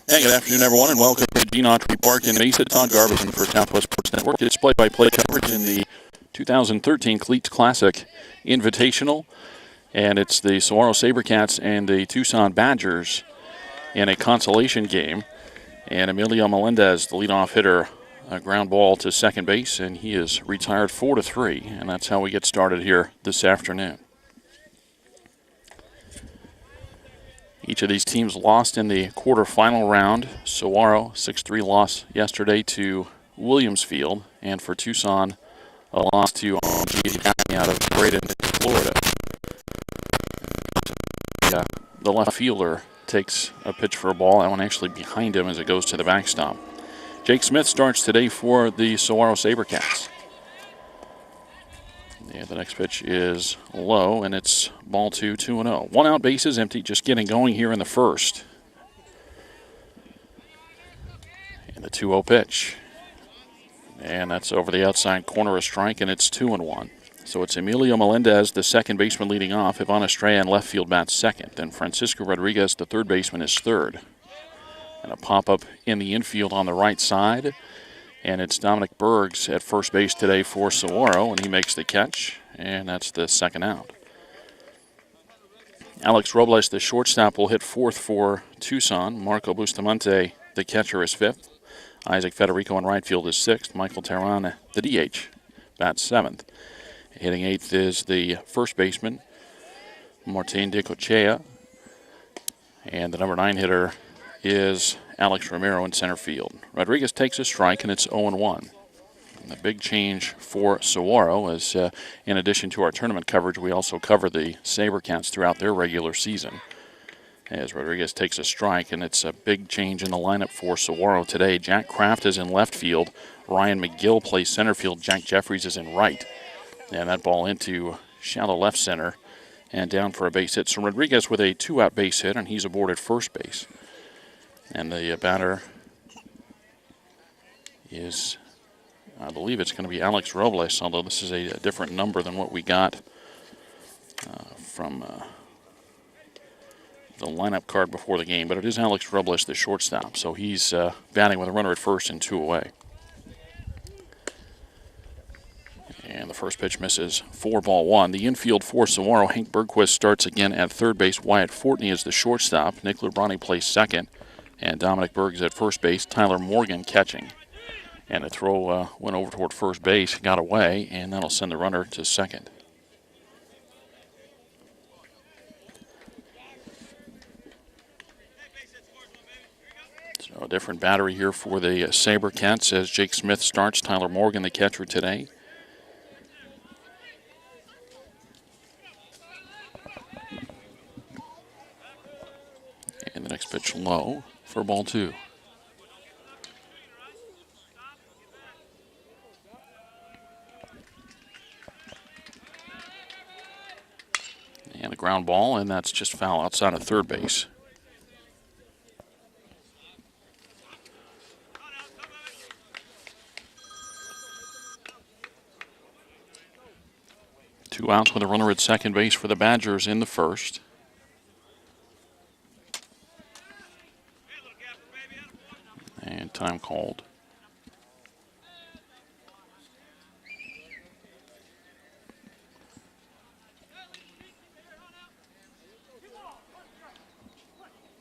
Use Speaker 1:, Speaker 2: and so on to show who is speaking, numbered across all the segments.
Speaker 1: Hey, good afternoon, everyone, and welcome to Gene Autry Park in Mesa. Todd Garbus for Southwest Sports Network. It's play-by-play coverage in the 2013 Cleats Classic Invitational, and it's the Saguaro Sabercats and the Tucson Badgers in a consolation game. And Emilio Melendez, the leadoff hitter, a ground ball to second base, and he is retired 4-3, and that's how we get started here this afternoon. Each of these teams lost in the quarterfinal round. Saguaro, 6-3 loss yesterday to Williamsfield, and for Tucson, a loss to County out of Braden, Florida. Yeah, the left fielder takes a pitch for a ball. That one actually behind him as it goes to the backstop. Jake Smith starts today for the Saguaro Sabercats. Yeah, the next pitch is low, and it's ball 2-0. 1 out, bases empty, just getting going here in the first. And the 2-0 pitch. And that's over the outside corner, a strike, and it's 2-1. So it's Emilio Melendez, the second baseman, leading off. Ivan Estrella in left field bats second. Then Francisco Rodriguez, the third baseman, is third. And a pop-up in the infield on the right side. And it's Dominic Bergs at first base today for Saguaro, and he makes the catch, and that's the second out. Alex Robles, the shortstop, will hit fourth for Tucson. Marco Bustamante, the catcher, is fifth. Isaac Federico in right field is sixth. Michael Terran, the DH, bats seventh. Hitting eighth is the first baseman, Martin de Cochea. And the number 9 hitter is Alex Romero in center field. Rodriguez takes a strike, and it's 0-1. And the big change for Saguaro is, in addition to our tournament coverage, we also cover the Sabercats throughout their regular season. As Rodriguez takes a strike, and it's a big change in the lineup for Saguaro today. Jack Kraft is in left field. Ryan McGill plays center field. Jack Jeffries is in right. And that ball into shallow left center and down for a base hit. So Rodriguez with a 2-out base hit, and he's aboard at first base. And the batter is, I believe it's going to be Alex Robles, although this is a different number than what we got from the lineup card before the game. But it is Alex Robles, the shortstop. So he's batting with a runner at first and 2 away. And the first pitch misses, 4-1. The infield for Saguaro, Hank Bergquist starts again at third base. Wyatt Fortney is the shortstop. Nick Lubrani plays second. And Dominic Bergs at first base. Tyler Morgan catching. And the throw went over toward first base, got away, and that'll send the runner to second. So a different battery here for the Sabercats as Jake Smith starts. Tyler Morgan, the catcher today. And the next pitch low for ball 2. And a ground ball, and that's just foul outside of third base. Two outs with a runner at second base for the Badgers in the first. And time called.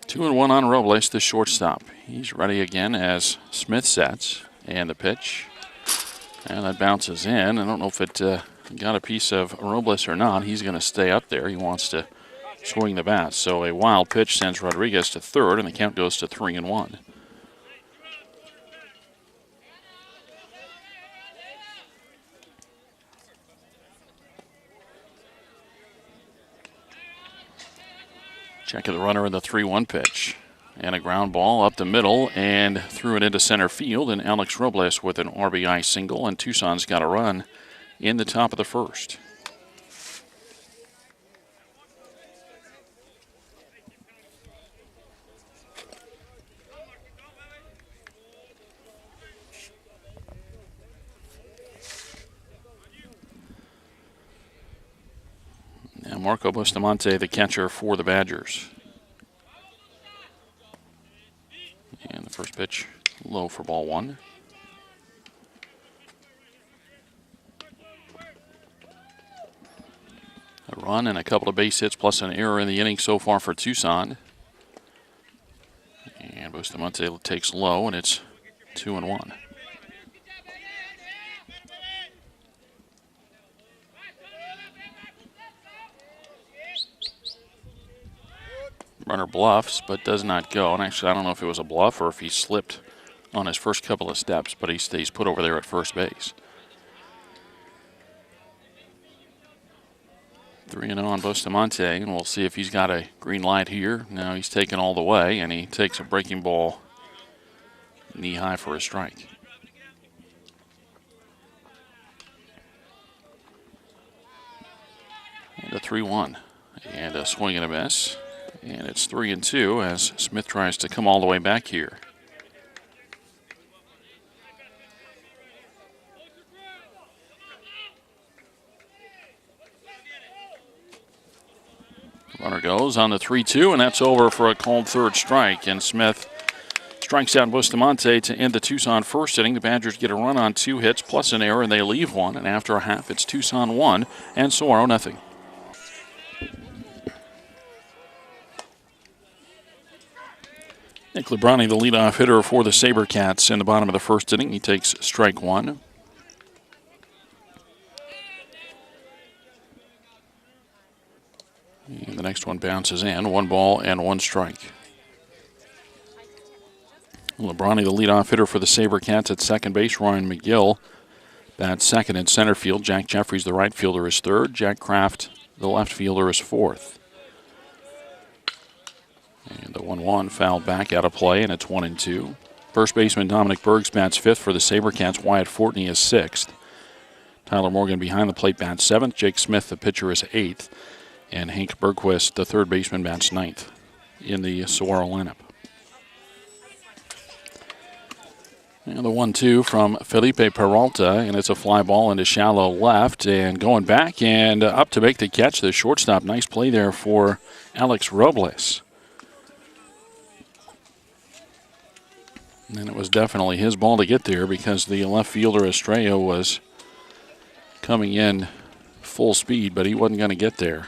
Speaker 1: Two and one on Robles, the shortstop. He's ready again as Smith sets. And the pitch. And that bounces in. I don't know if it got a piece of Robles or not. He's going to stay up there. He wants to swing the bat. So a wild pitch sends Rodriguez to third, and the count goes to 3-1. Check of the runner in the 3-1 pitch. And a ground ball up the middle and threw it into center field. And Alex Robles with an RBI single. And Tucson's got a run in the top of the first. Now Marco Bustamante, the catcher for the Badgers. First pitch low for ball one. A run and a couple of base hits plus an error in the inning so far for Tucson. And Bustamante takes low, and it's 2-1. Runner bluffs, but does not go. And actually, I don't know if it was a bluff or if he slipped on his first couple of steps, but he stays put over there at first base. 3-0 on Bustamante, and we'll see if he's got a green light here. Now he's taken all the way, and he takes a breaking ball knee high for a strike. And a 3-1, and a swing and a miss. And it's 3-2 as Smith tries to come all the way back here. Runner goes on the 3-2, and that's over for a called third strike. And Smith strikes out Bustamante to end the Tucson first inning. The Badgers get a run on 2 hits plus an error, and they leave one. And after a half, it's Tucson 1 and Saguaro nothing. Nick Lebrani, the leadoff hitter for the SaberCats in the bottom of the first inning. He takes strike one. And the next one bounces in. 1 ball and 1 strike. Lebrani, the leadoff hitter for the SaberCats at second base. Ryan McGill bats second in center field. Jack Jeffries, the right fielder, is third. Jack Kraft, the left fielder, is fourth. And the 1-1 fouled back out of play, and it's 1-2. First baseman Dominic Bergs bats fifth for the SaberCats. Wyatt Fortney is sixth. Tyler Morgan behind the plate bats seventh. Jake Smith, the pitcher, is eighth. And Hank Bergquist, the third baseman, bats ninth in the Saguaro lineup. And the 1-2 from Felipe Peralta, and it's a fly ball into shallow left. And going back and up to make the catch, the shortstop. Nice play there for Alex Robles. And it was definitely his ball to get there because the left fielder Estrella was coming in full speed, but he wasn't going to get there.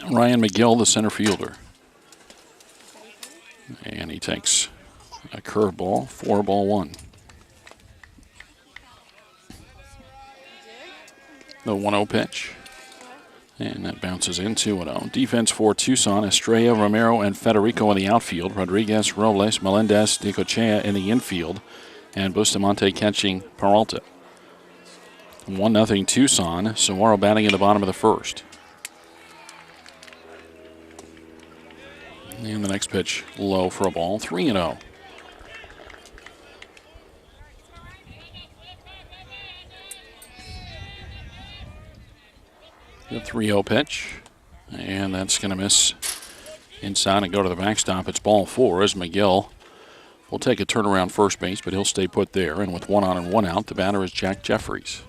Speaker 1: Ryan McGill, the center fielder. And he takes a curveball, 4-1. The 1-0 pitch. And that bounces in 2-0. Defense for Tucson, Estrella, Romero, and Federico in the outfield. Rodriguez, Robles, Melendez, Dicochea in the infield. And Bustamante catching Peralta. 1-0 Tucson. Saguaro batting in the bottom of the first. And the next pitch low for a ball, 3-0. The 3-0 pitch, and that's going to miss inside and go to the backstop. It's ball 4 as McGill will take a turnaround first base, but he'll stay put there. And with 1 on and 1 out, the batter is Jack Jeffries.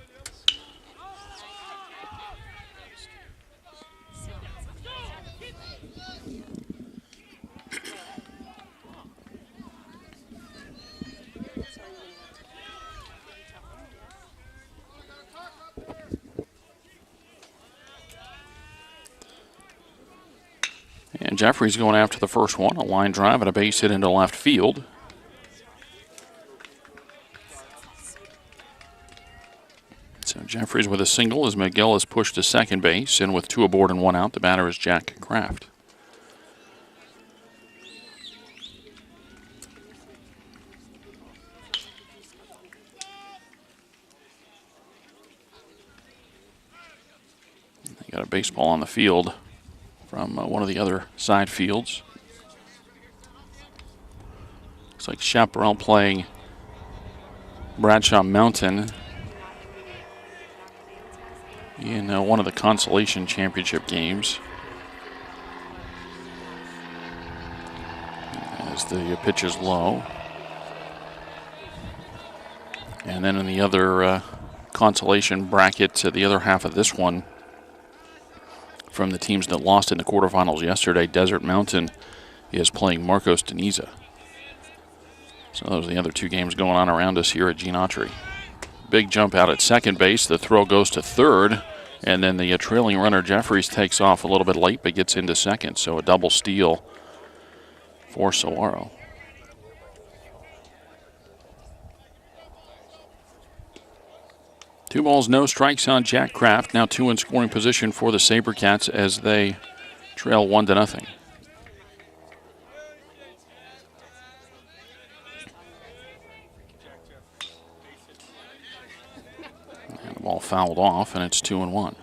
Speaker 1: And Jeffries going after the first one, a line drive and a base hit into left field. So Jeffries with a single as McGill is pushed to second base, and with 2 aboard and 1 out, the batter is Jack Kraft. They got a baseball on the field from one of the other side fields. Looks like Chaparral playing Bradshaw Mountain in one of the Consolation Championship games. As the pitch is low. And then in the other Consolation bracket, the other half of this one, from the teams that lost in the quarterfinals yesterday. Desert Mountain is playing Marcos Deniza. So those are the other two games going on around us here at Gene Autry. Big jump out at second base. The throw goes to third. And then the trailing runner, Jeffries, takes off a little bit late but gets into second. So a double steal for Saguaro. Two balls, no strikes on Jack Kraft. Now two in scoring position for the SaberCats as they trail 1-0. And the ball fouled off, and it's 2-1.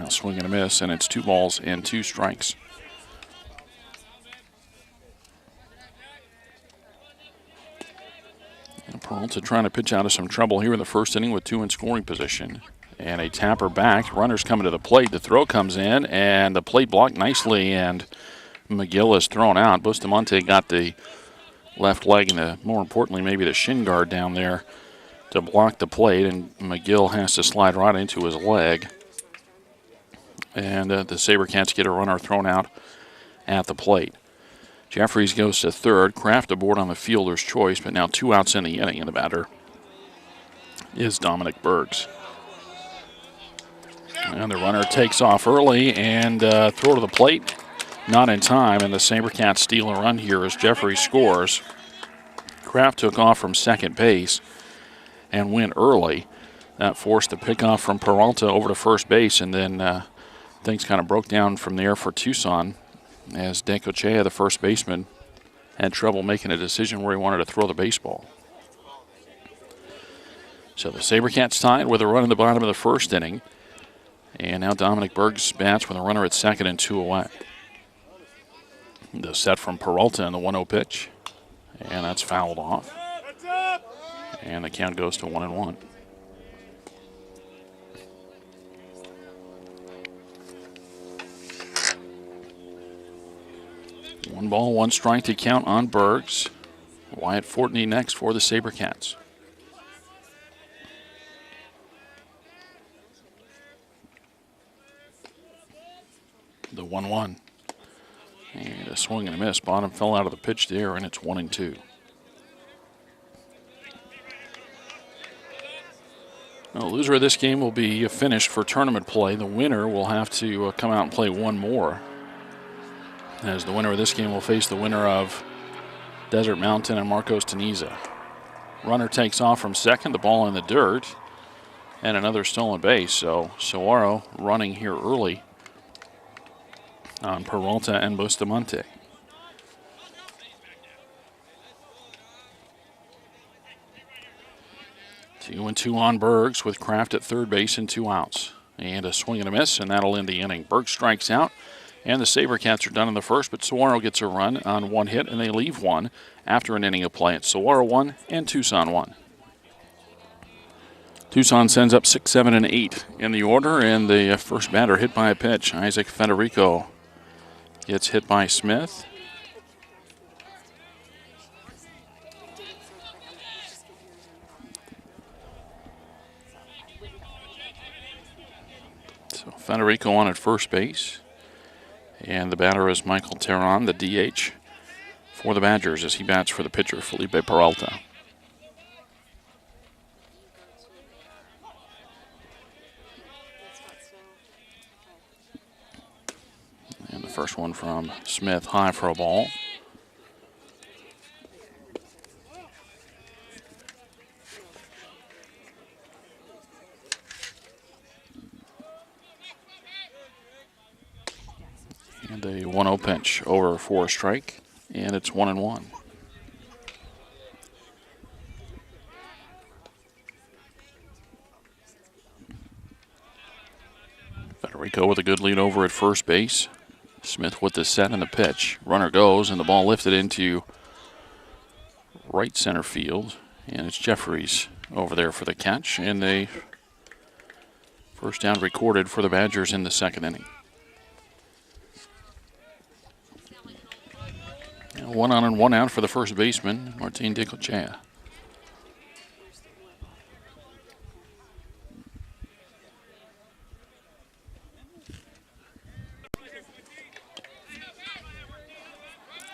Speaker 1: Swing and a miss, and it's 2 balls and 2 strikes. And Peralta trying to pitch out of some trouble here in the first inning with 2 in scoring position. And a tapper back. Runners coming to the plate. The throw comes in, and the plate blocked nicely, and McGill is thrown out. Bustamante got the left leg and, more importantly, maybe the shin guard down there to block the plate, and McGill has to slide right into his leg. And the SaberCats get a runner thrown out at the plate. Jeffries goes to third. Kraft aboard on the fielder's choice, but now 2 outs in the inning, and the batter is Dominic Bergs. And the runner takes off early and throw to the plate. Not in time, and the SaberCats steal a run here as Jeffries scores. Kraft took off from second base and went early. That forced the pickoff from Peralta over to first base, and then things kind of broke down from there for Tucson as Dencochea, the first baseman, had trouble making a decision where he wanted to throw the baseball. So the SaberCats tied with a run in the bottom of the first inning. And now Dominic Bergs bats with a runner at second and 2 away. The set from Peralta in the 1-0 pitch. And that's fouled off. And the count goes to 1-1. 1 ball, 1 strike to count on Bergs. Wyatt Fortney next for the SaberCats. The 1-1. And a swing and a miss. Bottom fell out of the pitch there, and it's 1-2. The loser of this game will be finished for tournament play. The winner will have to come out and play 1 more, as the winner of this game will face the winner of Desert Mountain and Marcos Deniza. Runner takes off from second, the ball in the dirt, and another stolen base. So Saguaro running here early on Peralta and Bustamante. Two and 2 on Bergs with Kraft at third base and 2 outs. And a swing and a miss, and that'll end the inning. Bergs strikes out. And the SaberCats are done in the first, but Saguaro gets a run on 1 hit, and they leave 1 after an inning of play. It's Saguaro 1 and Tucson 1. Tucson sends up 6, 7, and 8 in the order, and the first batter hit by a pitch. Isaac Federico gets hit by Smith. So Federico on at first base. And the batter is Michael Terran, the DH for the Badgers, as he bats for the pitcher, Felipe Peralta. And the first one from Smith, high for a ball. And a 1-0 pitch over for a strike, and it's 1-1. Federico with a good lead over at first base. Smith with the set and the pitch. Runner goes, and the ball lifted into right center field, and it's Jeffries over there for the catch, and a First down recorded for the Badgers in the second inning. 1 on and 1 out for the first baseman, Martin DeCochea.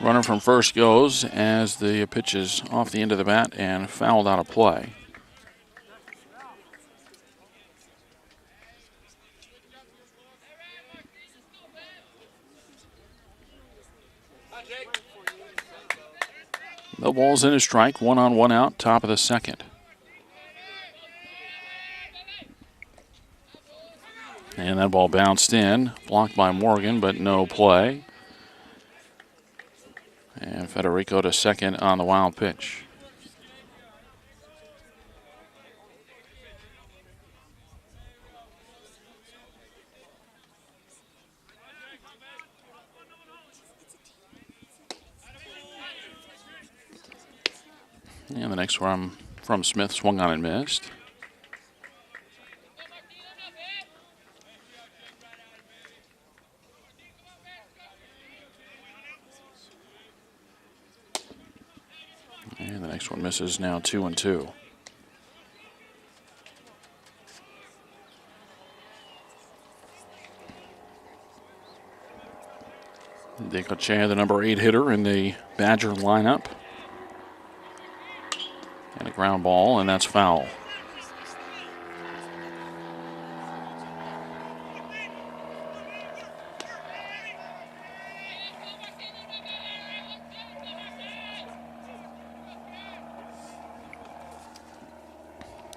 Speaker 1: Runner from first goes as the pitch is off the end of the bat and fouled out of play. No balls in a strike, 1 on 1 out, top of the second. And that ball bounced in, blocked by Morgan, but no play. And Federico to second on the wild pitch. And the next one from Smith swung on and missed. And the next one misses, now 2-2. DeCochea, the number 8 hitter in the Badger lineup. And a ground ball, and that's foul.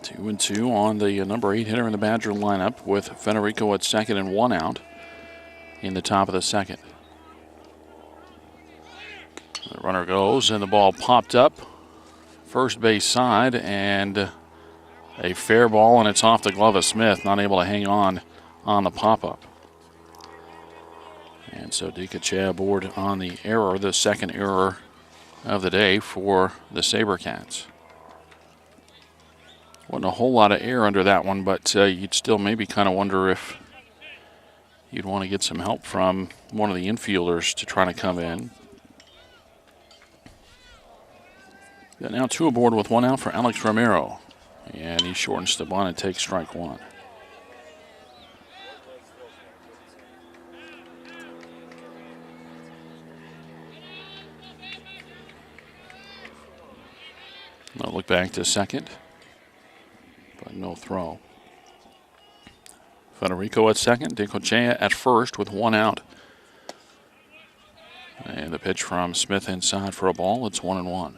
Speaker 1: Two and two on the number 8 hitter in the Badger lineup with Federico at second and 1 out in the top of the second. The runner goes, and the ball popped up first base side, and a fair ball, and it's off the glove of Smith, not able to hang on the pop-up. And so DeCochea aboard on the error, the second error of the day for the SaberCats. Wasn't a whole lot of air under that one, but you'd still maybe kind of wonder if you'd want to get some help from one of the infielders to try to come in. Got now 2 aboard with 1 out for Alex Romero. And he shortens the bunt and takes strike 1. I'll look back to second, but no throw. Federico at second, DeCochea at first with 1 out. And the pitch from Smith inside for a ball. It's 1-1.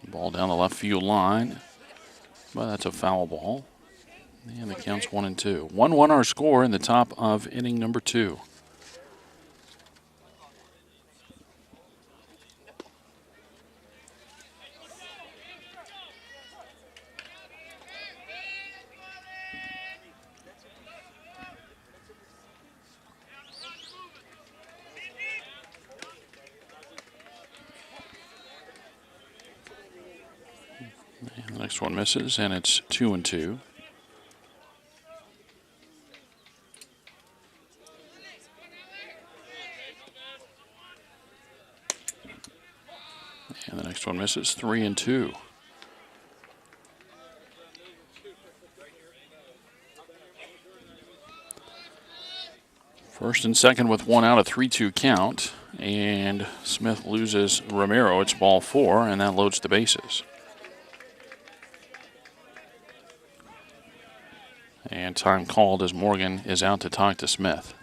Speaker 1: Ball down the left field line, but that's a foul ball. And the count's 1-2. 1-1 our score in the top of inning number 2. And the next one misses, and it's 2-2. And the next one misses, 3-2. First and second with 1 out, a 3-2 count. And Smith loses Romero. It's ball 4, and that loads the bases. And time called as Morgan is out to talk to Smith.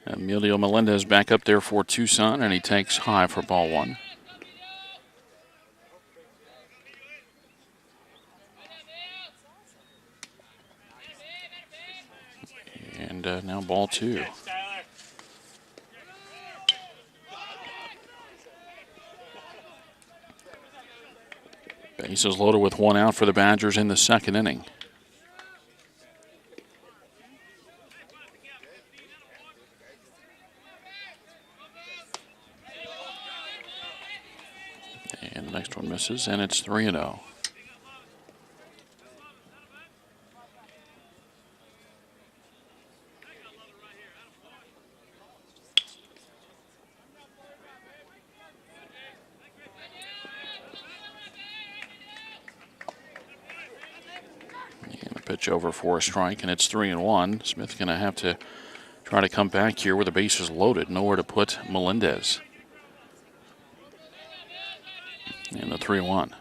Speaker 1: Emilio Melendez back up there for Tucson, and he takes high for ball 1. And now ball 2. Bases loaded with one out for the Badgers in the second inning. And the next one misses, and it's 3-0. And a pitch over for a strike, and it's 3-1. Smith's going to have to try to come back here with the bases loaded. Nowhere to put Melendez. And the 3-1.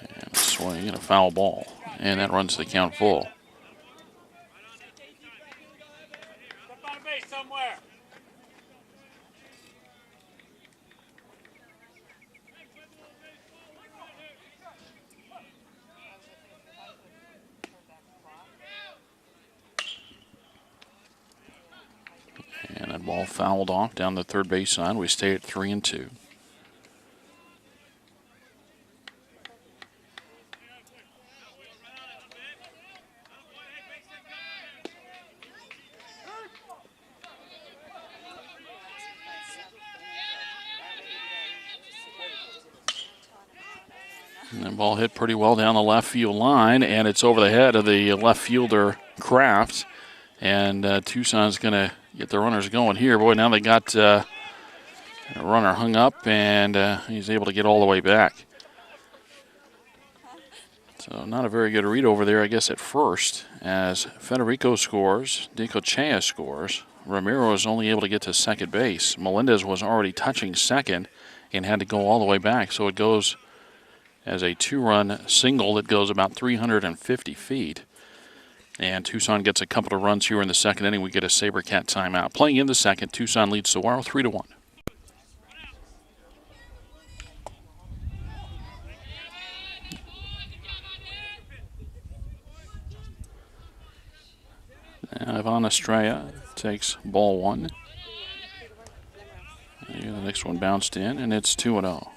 Speaker 1: And a swing and a foul ball. And that runs the count full. And that ball fouled off down the third base line. We stay at 3-2. And that ball hit pretty well down the left field line, and it's over the head of the left fielder, Kraft. And Tucson's going to get the runners going here. Boy, now they got a runner hung up, and he's able to get all the way back. So not a very good read over there, I guess, at first. As Federico scores, Dicochea scores. Romero is only able to get to second base. Melendez was already touching second and had to go all the way back. So it goes as a two-run single that goes about 350 feet. And Tucson gets a couple of runs here in the second inning. We get a SaberCat timeout. Playing in the second, Tucson leads Saguaro 3-1. Now Ivan Estrella takes ball one. And the next one bounced in, and it's 2-0.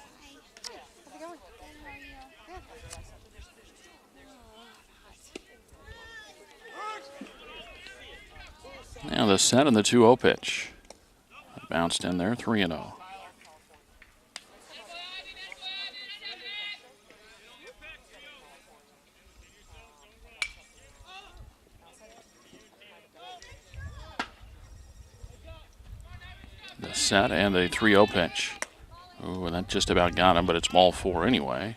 Speaker 1: Now the set and the 2-0 pitch. Bounced in there, 3-0. The set and the 3-0 pitch. Ooh, and that just about got him, but it's ball four anyway.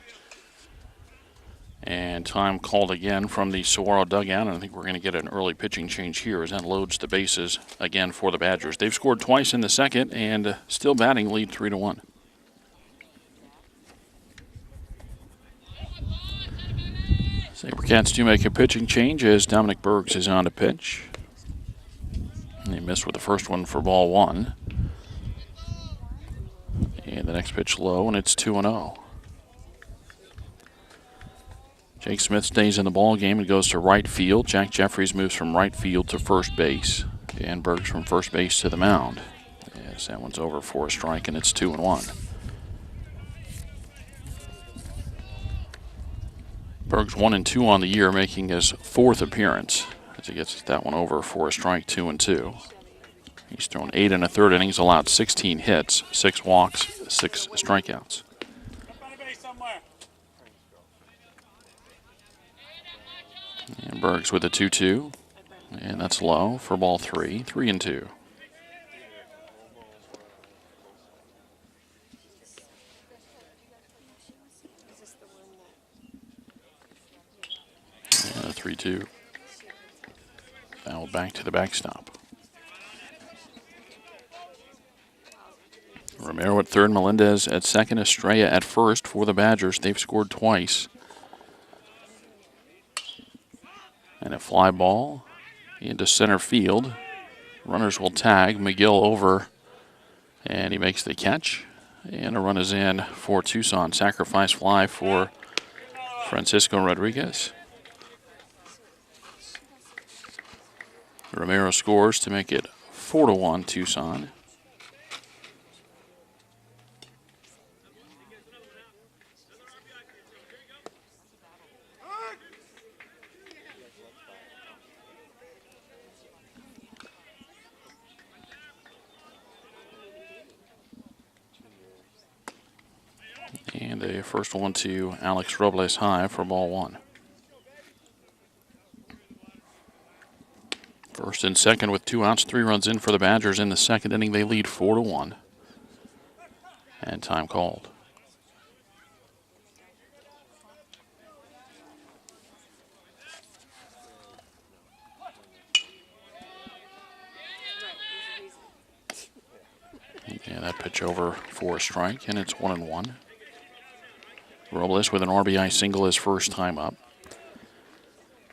Speaker 1: And time called again from the Saguaro dugout, and I think we're going to get an early pitching change here as that loads the bases again for the Badgers. They've scored twice in the second and still batting, lead 3-1. SaberCats do make a pitching change as Dominic Bergs is on to pitch. And he missed with the first one for ball one. And the next pitch low, and it's 2-0. Jake Smith stays in the ball game and goes to right field. Jack Jeffries moves from right field to first base. And Bergs from first base to the mound. Yes, that one's over for a strike, and it's 2-1. Bergs 1-2 on the year, making his fourth appearance as he gets that one over for a strike, 2-2. He's thrown 8 and a third innings, allowed 16 hits, 6 walks, 6 strikeouts. And Bergs with a 2-2, and that's low for ball 3, 3-2. And a 3-2. Foul back to the backstop. Romero at third, Melendez at second, Estrella at first for the Badgers. They've scored twice. And a fly ball into center field. Runners will tag. McGill over, and he makes the catch. And a run is in for Tucson. Sacrifice fly for Francisco Rodriguez. Romero scores to make it 4-1 Tucson. a first one to Alex Robles high for ball one. First and second with 2 outs, 3 runs in for the Badgers in the second inning. They lead 4-1. And time called. Yeah, that pitch over for a strike, and it's 1-1. Robles with an RBI single his first time up.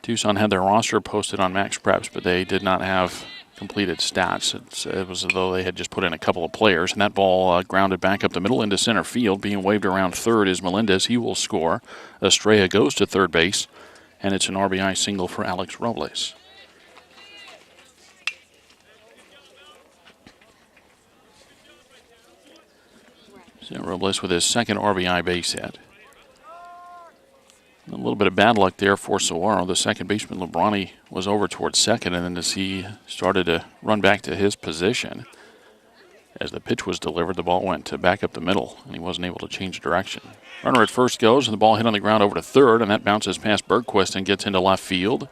Speaker 1: Tucson had their roster posted on Max Preps, but they did not have completed stats. It was as though they had just put in a couple of players, and that ball grounded back up the middle into center field. Being waved around third is Melendez. He will score. Estrella goes to third base, and it's an RBI single for Alex Robles. So Robles with his second RBI base hit. A little bit of bad luck there for Saguaro. The second baseman, Lebrani, was over towards second, and then as he started to run back to his position, as the pitch was delivered, the ball went to back up the middle, and he wasn't able to change direction. Runner at first goes, and the ball hit on the ground over to third, and that bounces past Bergquist and gets into left field.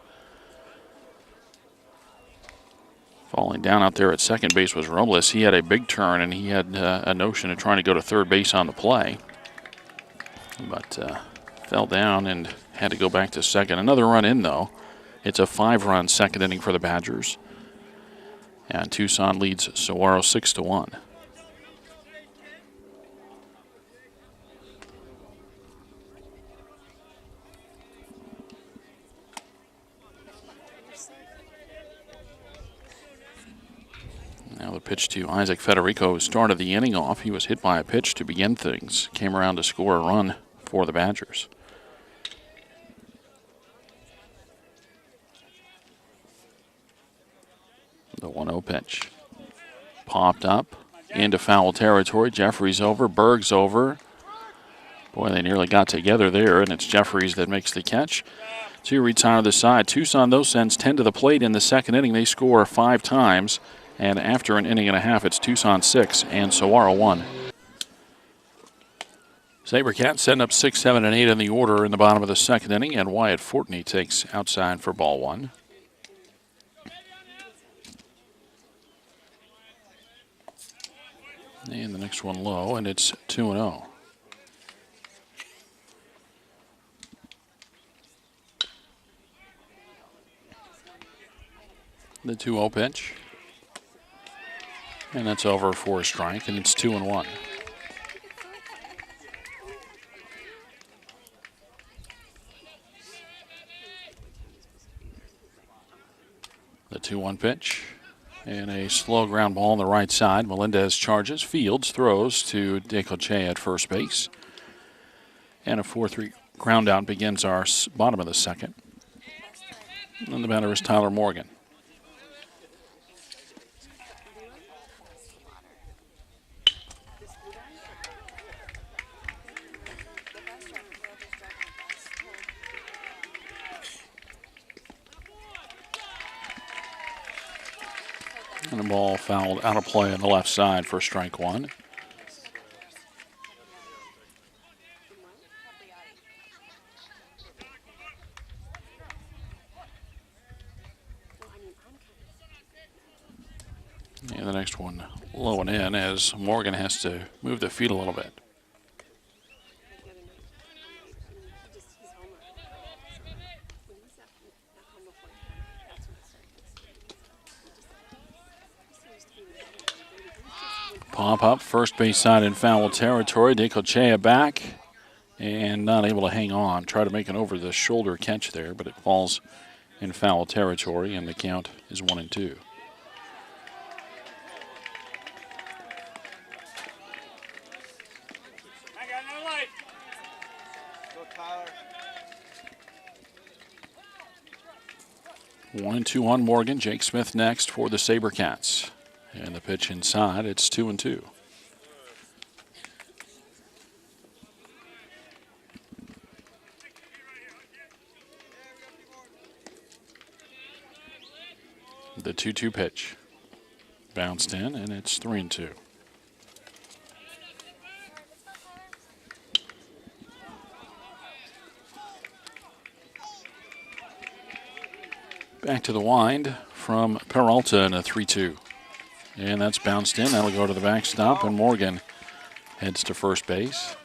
Speaker 1: Falling down out there at second base was Robles. He had a big turn, and he had a notion of trying to go to third base on the play. But fell down and had to go back to second. Another run in, though. It's a 5-run second inning for the Badgers. And Tucson leads Saguaro 6-1. Now the pitch to Isaac Federico, who started the inning off. He was hit by a pitch to begin things. Came around to score a run for the Badgers. The 1-0 pitch. Popped up into foul territory. Jeffries over, Berg's over. Boy, they nearly got together there, and it's Jeffries that makes the catch to retire the side. Tucson, though, sends 10 to the plate in the second inning. They score 5 times, and after an inning and a half, it's Tucson 6 and Saguaro 1. SaberCats setting up 6, 7, and 8 in the order in the bottom of the second inning, and Wyatt Fortney takes outside for ball one. And the next one low, and it's 2-0. The 2-0 pitch. And that's over for a strike, and it's 2-1. The 2-1 pitch. And a slow ground ball on the right side. Melendez charges. Fields throws to Decoche at first base. And a 4-3 ground out begins our bottom of the second. And the batter is Tyler Morgan. And the ball fouled out of play on the left side for strike one. And the next one low and in as Morgan has to move the feet a little bit. Pop up, first base side in foul territory. Decochea back and not able to hang on. Try to make an over the shoulder catch there, but it falls in foul territory, and the count is 1-2. One and two on Morgan. Jake Smith next for the SaberCats. And the pitch inside, it's 2-2. The 2-2 pitch. Bounced in, and it's 3-2. Back to the wind from Peralta in a 3-2. And that's bounced in. That'll go to the backstop, and Morgan heads to first base.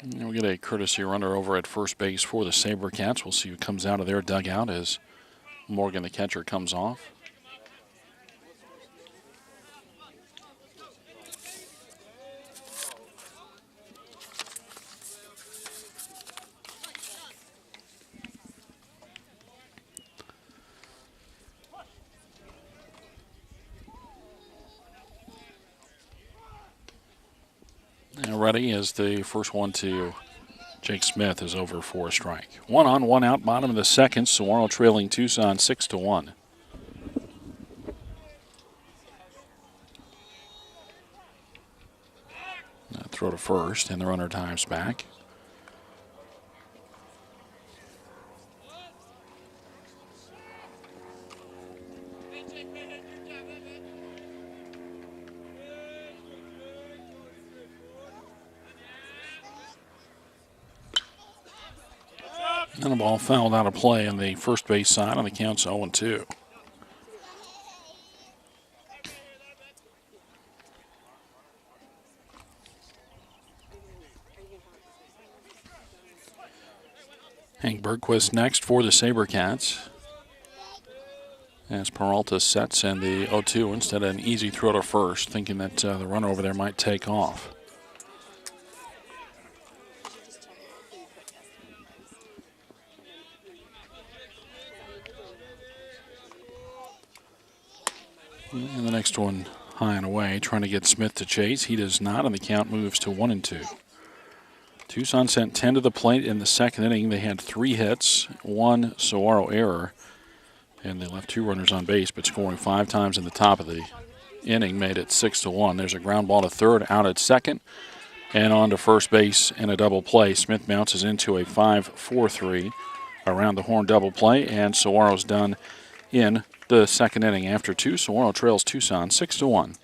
Speaker 1: And we'll get a courtesy runner over at first base for the SaberCats. We'll see who comes out of their dugout as Morgan, the catcher, comes off. And ready as the first one to Jake Smith is over for a strike. 1 on, 1 out, bottom of the second. Saguaro trailing Tucson 6-1. Throw to first, and the runner dives back. And a ball fouled out of play on the first base side, on the count's 0-2. Hank Bergquist next for the SaberCats. As Peralta sets in the 0-2 instead of an easy throw to first, thinking that the runner over there might take off. And the next one high and away, trying to get Smith to chase. He does not, and the count moves to 1-2. Tucson sent 10 to the plate in the second inning. They had 3 hits, 1 Saguaro error, and they left 2 runners on base, but scoring 5 times in the top of the inning made it 6-1. There's a ground ball to third, out at second, and on to first base in a double play. Smith bounces into a 5-4-3 around the horn double play, and Saguaro's done in the second inning. After 2, Saguaro trails Tucson 6-1.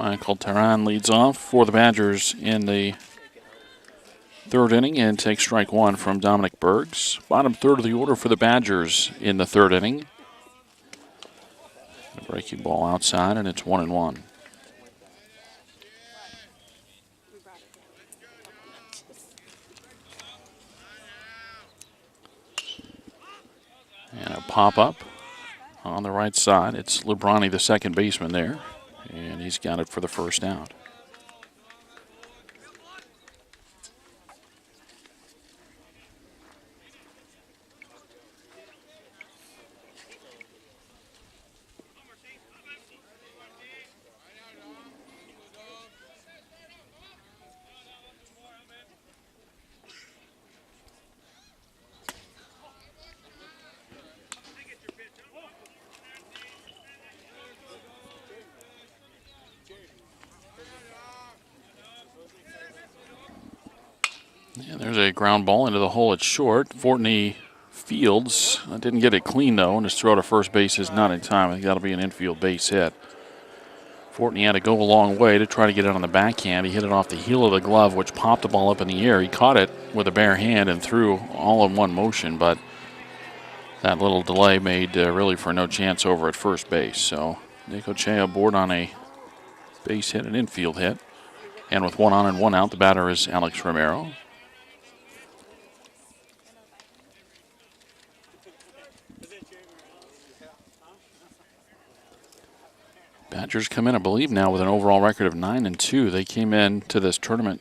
Speaker 1: Michael Terran leads off for the Badgers in the third inning and takes strike 1 from Dominic Bergs. Bottom third of the order for the Badgers in the third inning. A breaking ball outside, and it's 1-1. And a pop-up on the right side. It's Lubrani, the second baseman there, and he's got it for the first out. And there's a ground ball into the hole at short. Fortney fields. Didn't get it clean, though, and his throw to first base is not in time. I think that'll be an infield base hit. Fortney had to go a long way to try to get it on the backhand. He hit it off the heel of the glove, which popped the ball up in the air. He caught it with a bare hand and threw all in one motion, but that little delay made really for no chance over at first base. So Necochea aboard on a base hit, an infield hit. And with 1 on and 1 out, the batter is Alex Romero. Badgers come in, I believe, now with an overall record of 9-2. They came in to this tournament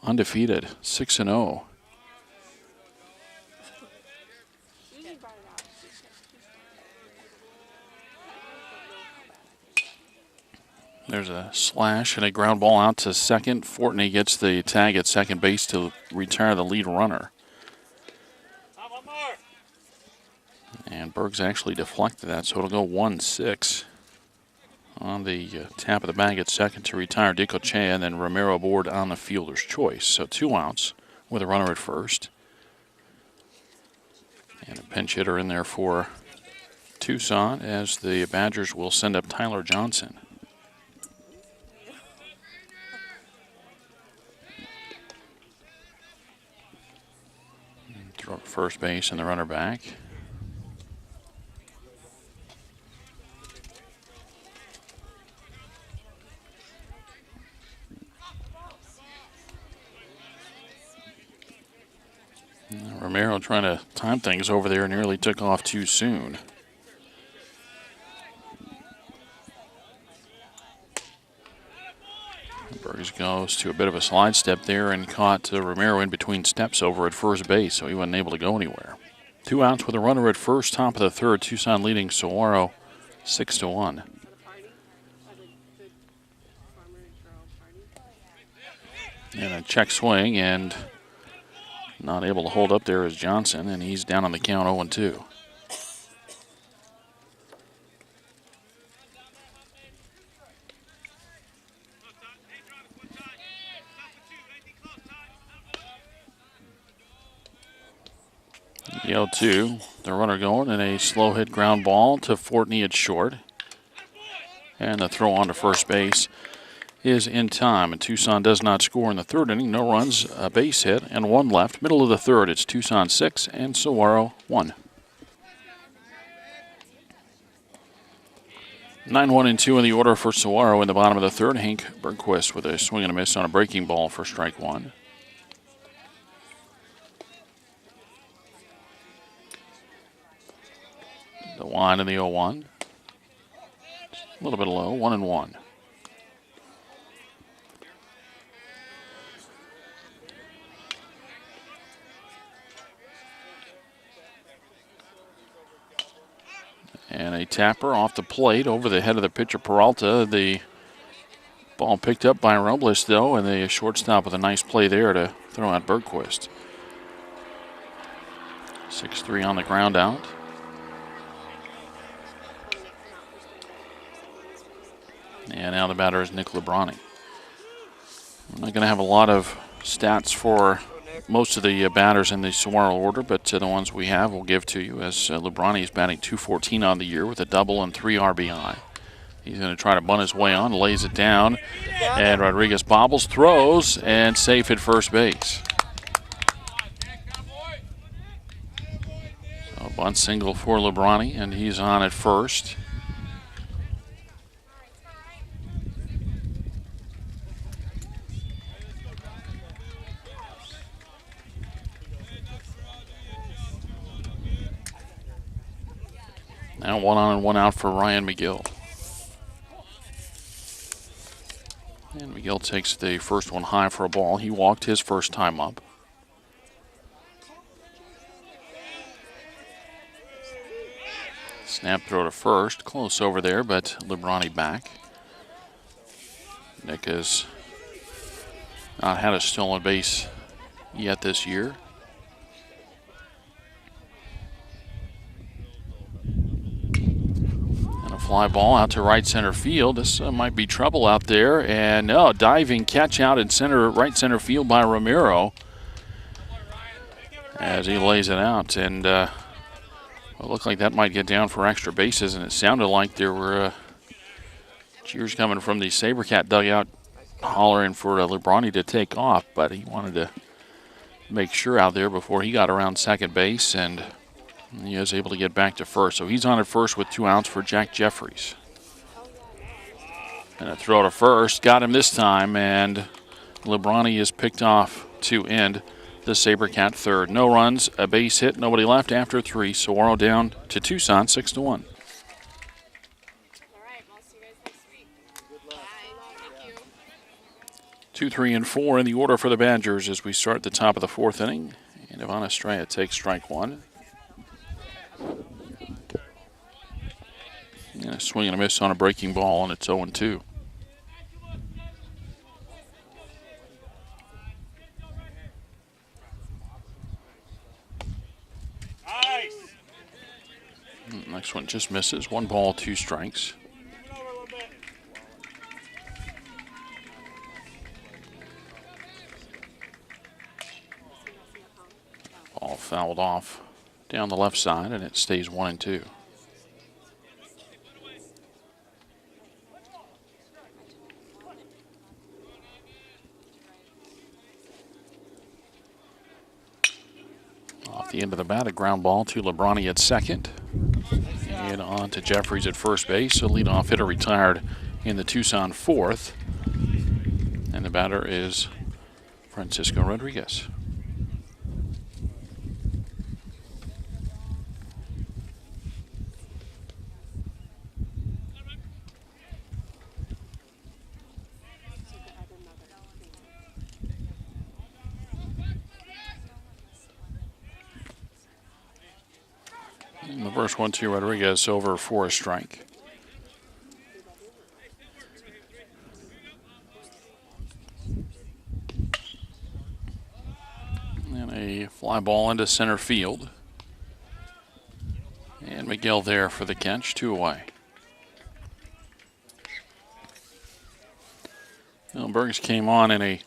Speaker 1: undefeated, 6-0. There's a slash and a ground ball out to second. Fortney gets the tag at second base to retire the lead runner. And Bergs actually deflected that, so it'll go 1-6. On the tap of the bag at second to retire Necochea, and then Romero aboard on the fielder's choice. So 2 outs with a runner at first. And a pinch hitter in there for Tucson as the Badgers will send up Tyler Johnson. Throw to first base and the runner back. Romero trying to time things over there, nearly took off too soon. Burgess goes to a bit of a slide step there and caught Romero in between steps over at first base, so he wasn't able to go anywhere. 2 outs with a runner at first, top of the third. Tucson leading Saguaro 6-1. And a check swing, and not able to hold up there is Johnson, and he's down on the count 0-2. The 0-2, the runner going, and a slow hit ground ball to Fortney at short. And the throw on to first base is in time, and Tucson does not score in the third inning. No runs, a base hit, and 1 left. Middle of the third, it's Tucson 6 and Saguaro 1. 9-1-2 in the order for Saguaro in the bottom of the third. Hank Bergquist with a swing and a miss on a breaking ball for strike 1. The 1 and the 0-1. A little bit low, 1-1. And a tapper off the plate over the head of the pitcher Peralta. The ball picked up by Robles, though, and the shortstop with a nice play there to throw out Bergquist. 6-3 on the ground out. And now the batter is Nick Lebrani. I'm not going to have a lot of stats for most of the batters in the Saguaro order, but the ones we have we'll give to you, as Lebrani is batting .214 on the year with a double and 3 RBI. He's going to try to bunt his way on, lays it down, and Rodriguez bobbles, throws, and safe at first base. So bunt single for Lebrani, and he's on at first. Now 1 on and 1 out for Ryan McGill. And McGill takes the first one high for a ball. He walked his first time up. Snap throw to first. Close over there, but Lebrani back. Nick has not had a stolen base yet this year. Fly ball out to right center field. This might be trouble out there. And no, diving catch out in right center field by Romero as he lays it out. And it looked like that might get down for extra bases. And it sounded like there were cheers coming from the Sabercat dugout hollering for Lebrani to take off. But he wanted to make sure out there before he got around second base. And he is able to get back to first. So he's on at first with 2 outs for Jack Jeffries. And a throw to first. Got him this time. And Lebrani is picked off to end the Sabercat third. No runs, a base hit, nobody left after 3. Saguaro down to Tucson 6-1. 2, 3, and 4 in the order for the Badgers as we start the top of the 4th inning. And Ivan Estrella takes strike 1. And a swing and a miss on a breaking ball, and it's 0-2. Next one just misses. 1 ball, 2 strikes. Ball fouled off down the left side, and it stays 1-2. the end of the bat, a ground ball to Lebrani at second. And on to Jeffries at first base. So leadoff hitter retired in the Tucson fourth. And the batter is Francisco Rodriguez. And the first 1-2 Rodriguez over for a strike. And a fly ball into center field. And Miguel there for the catch, 2 away. Well, Burns came on in a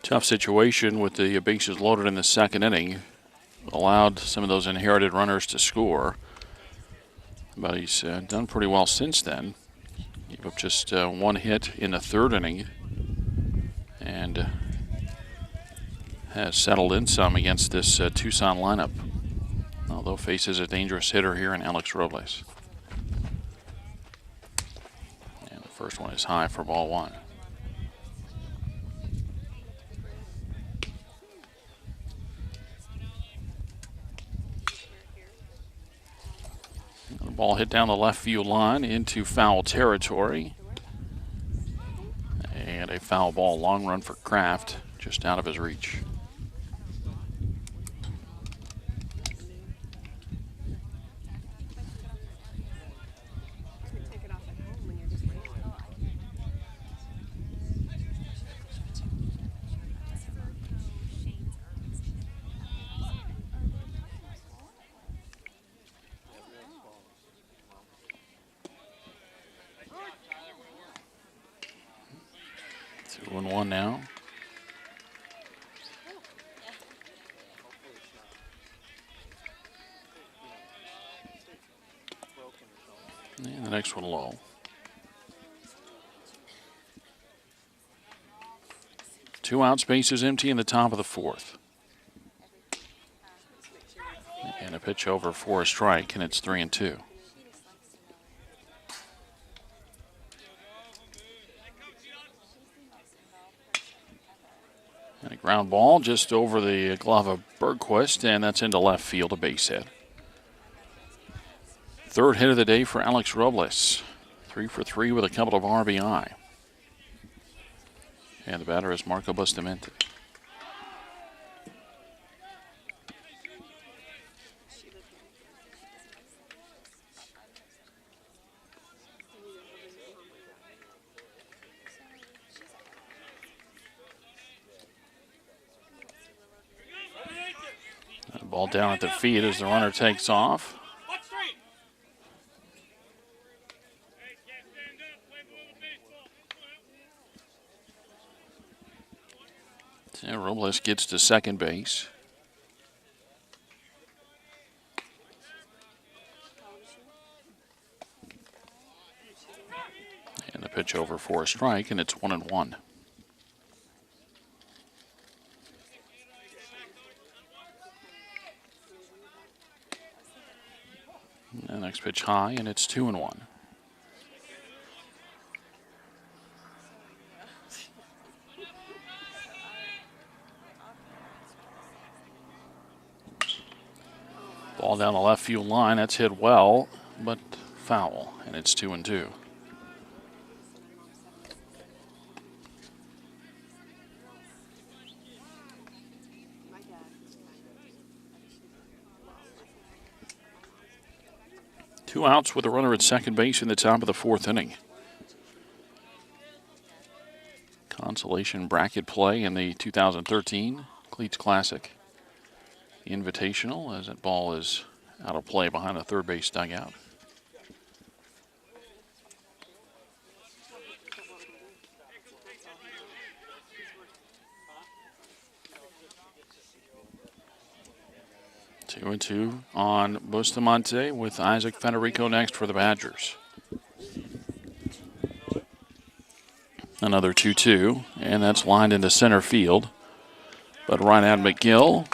Speaker 1: tough situation with the bases loaded in the second inning. Allowed some of those inherited runners to score. But he's done pretty well since then. Gave up just 1 hit in the third inning. And has settled in some against this Tucson lineup. Although faces a dangerous hitter here in Alex Robles. And the first one is high for ball 1. The ball hit down the left field line into foul territory. And a foul ball, long run for Kraft, just out of his reach. One now. And the next one low. Two outs, bases empty in the top of the fourth. And a pitch over for a strike, and it's 3-2. And a ground ball just over the glove of Bergquist, and that's into left field, a base hit. Third hit of the day for Alex Robles. 3 for 3 with a couple of RBI. And the batter is Marco Bustamante. Ball down at the feet as the runner takes off. So Robles gets to second base. And the pitch over for a strike, and it's 1-1. The next pitch high, and it's 2-1. Ball down the left field line. That's hit well, but foul, and it's 2-2. Two outs with a runner at second base in the top of the fourth inning. Consolation bracket play in the 2013 Cleats Classic Invitational, as that ball is out of play behind the third base dugout. 2-2 on Bustamante with Isaac Federico next for the Badgers. Another 2-2, and that's lined into center field. But right at McGill,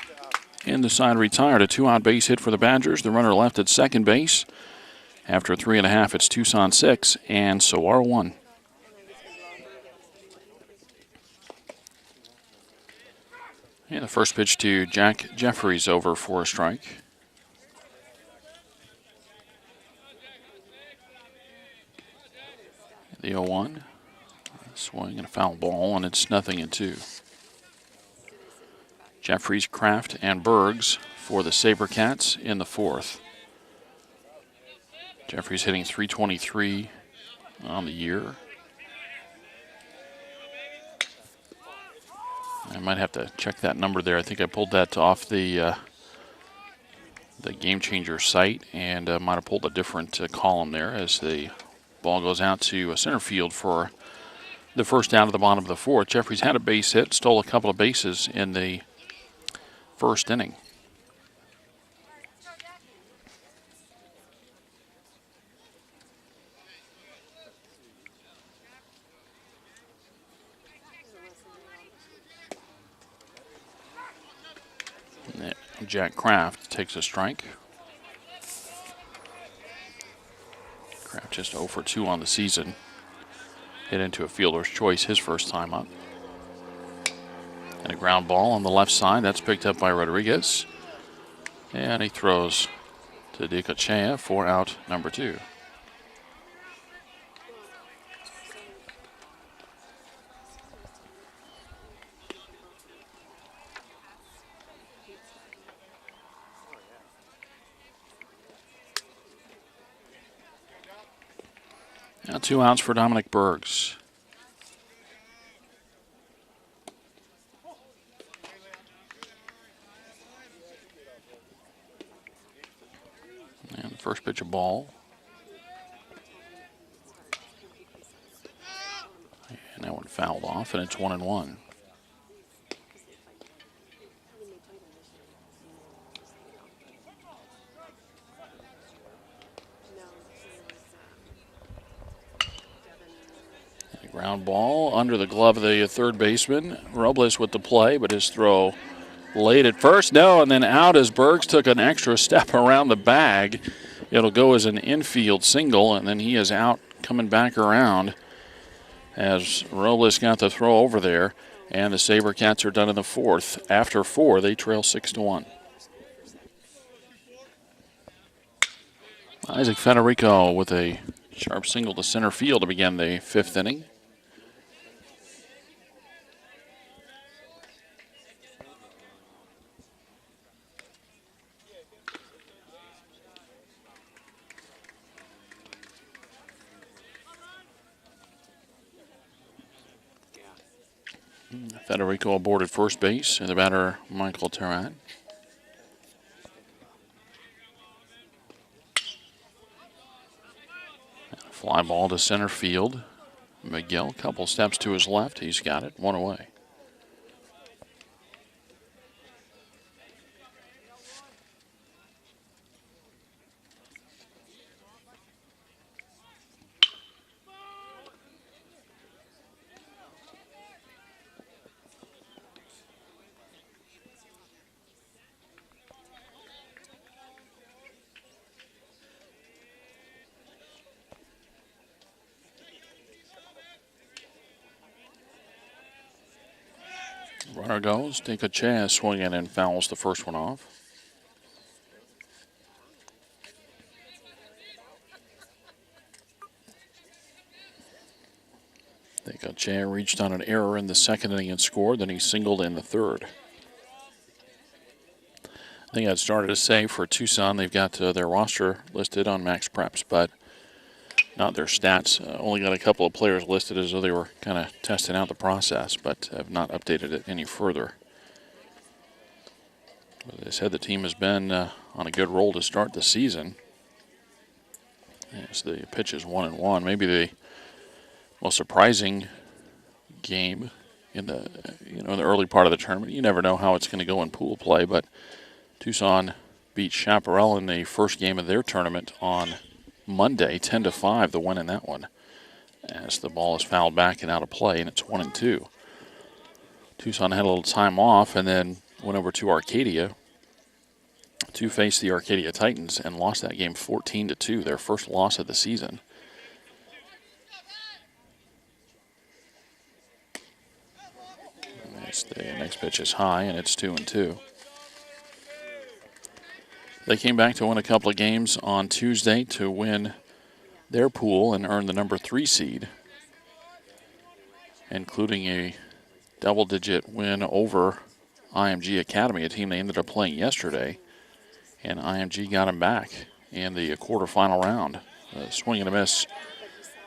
Speaker 1: in the side retired. A 2-out base hit for the Badgers. The runner left at second base. After 3.5, it's Tucson 6 and Saguaro 1. And the first pitch to Jack Jeffries over for a strike. The 0-1. Swing and a foul ball, and it's 0-2. Jeffries, Kraft, and Bergs for the SaberCats in the fourth. Jeffries hitting .323 on the year. I might have to check that number there. I think I pulled that off the Game Changer site, and might have pulled a different column there as the ball goes out to center field for the first out of the bottom of the fourth. Jeffries had a base hit, stole a couple of bases in the first inning. Jack Kraft takes a strike. Kraft just 0 for 2 on the season. Hit into a fielder's choice his first time up. And a ground ball on the left side. That's picked up by Rodriguez. And he throws to Dicochea for out number 2. Now 2 outs for Dominic Bergs. And the first pitch, a ball. And that one fouled off, and it's 1-1. Ground ball under the glove of the third baseman. Robles with the play, but his throw late at first. No, and then out as Bergs took an extra step around the bag. It'll go as an infield single, and then he is out coming back around as Robles got the throw over there. And the SaberCats are done in the fourth. After 4, they trail 6-1. Isaac Federico with a sharp single to center field to begin the 5th inning. Federico aboard at first base, and the batter, Michael Terran. Fly ball to center field. Miguel, couple steps to his left. He's got it. 1 away. Runner goes. Dicochea swinging and fouls the first one off. Dicochea reached on an error in the second inning and scored. Then he singled in the third. I think I'd started to say for Tucson, they've got their roster listed on Max Preps, but not their stats. Only got a couple of players listed as though they were kind of testing out the process, but have not updated it any further. As I said, the team has been on a good roll to start the season. As the pitch is 1-1. Maybe the most surprising game in the in the early part of the tournament. You never know how it's going to go in pool play, but Tucson beat Chaparral in the first game of their tournament on Monday, 10-5, the win in that one, as the ball is fouled back and out of play, and it's 1-2. Tucson had a little time off and then went over to Arcadia to face the Arcadia Titans and lost that game 14-2, their first loss of the season. The next pitch is high, and it's 2-2. They came back to win a couple of games on Tuesday to win their pool and earn the number 3 seed, including a double-digit win over IMG Academy, a team they ended up playing yesterday, and IMG got them back in the quarterfinal round. Swing and a miss,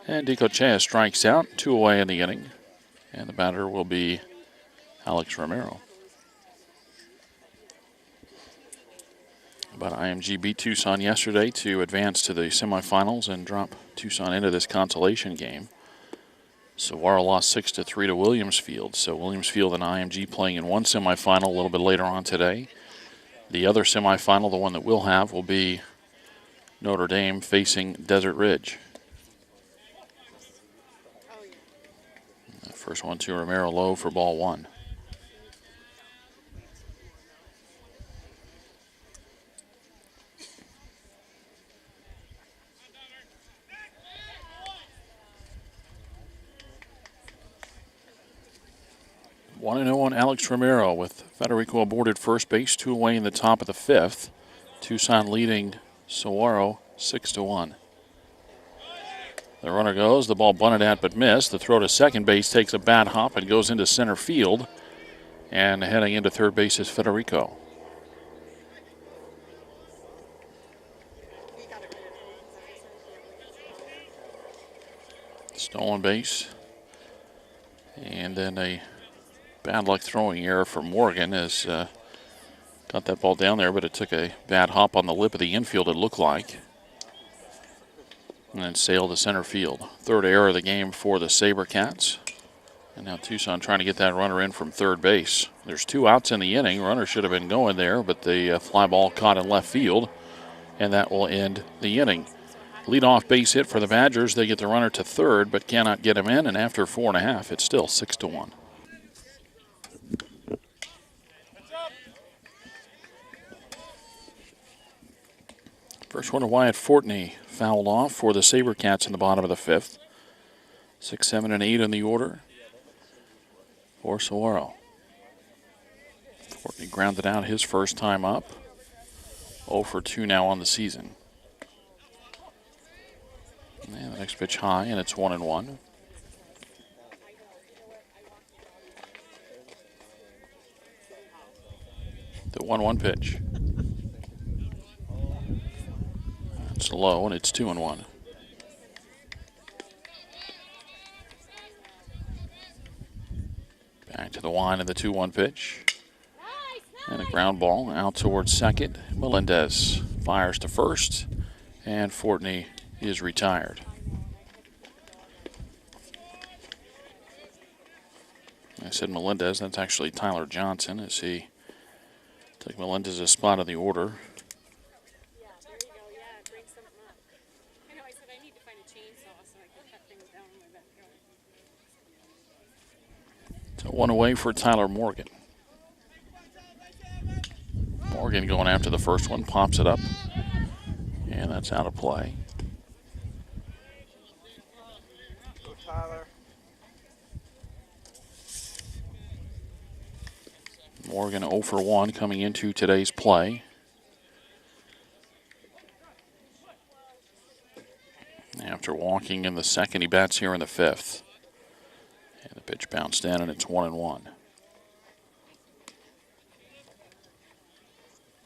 Speaker 1: and Dicochea strikes out, 2 away in the inning, and the batter will be Alex Romero. But IMG beat Tucson yesterday to advance to the semifinals and drop Tucson into this consolation game. Saguaro lost 6-3 to Williamsfield. So Williamsfield and IMG playing in one semifinal a little bit later on today. The other semifinal, the one that we'll have, will be Notre Dame facing Desert Ridge. The first one to Romero, low for ball 1. One and 0 on Alex Romero with Federico aboard at first base, 2 away in the top of the 5th. Tucson leading Saguaro 6-1. The runner goes, the ball bunted at but missed. The throw to second base takes a bad hop and goes into center field. And heading into third base is Federico. Stolen base. And then a bad luck throwing error for Morgan as got that ball down there, but it took a bad hop on the lip of the infield, it looked like. And then sailed to center field. Third error of the game for the SaberCats. And now Tucson trying to get that runner in from third base. There's 2 outs in the inning. Runner should have been going there, but the fly ball caught in left field, and that will end the inning. Leadoff base hit for the Badgers. They get the runner to third, but cannot get him in, and after 4.5, it's still 6-1. First one to Wyatt Fortney, fouled off for the SaberCats in the bottom of the 5th. 6, 7, and 8 in the order for Saguaro. Fortney grounded out his first time up. 0 for 2 now on the season. And the next pitch high, and it's 1-1. The 1-1 pitch. It's low, and it's 2-1. Back to the line of the 2-1 pitch. And a ground ball out towards second. Melendez fires to first, and Fortney is retired. I said Melendez, that's actually Tyler Johnson as he took Melendez's spot in the order. So 1 away for Tyler Morgan. Morgan going after the first one, pops it up, and that's out of play. Morgan 0 for 1 coming into today's play. After walking in the second, he bats here in the 5th. And the pitch bounced in, and it's 1-1.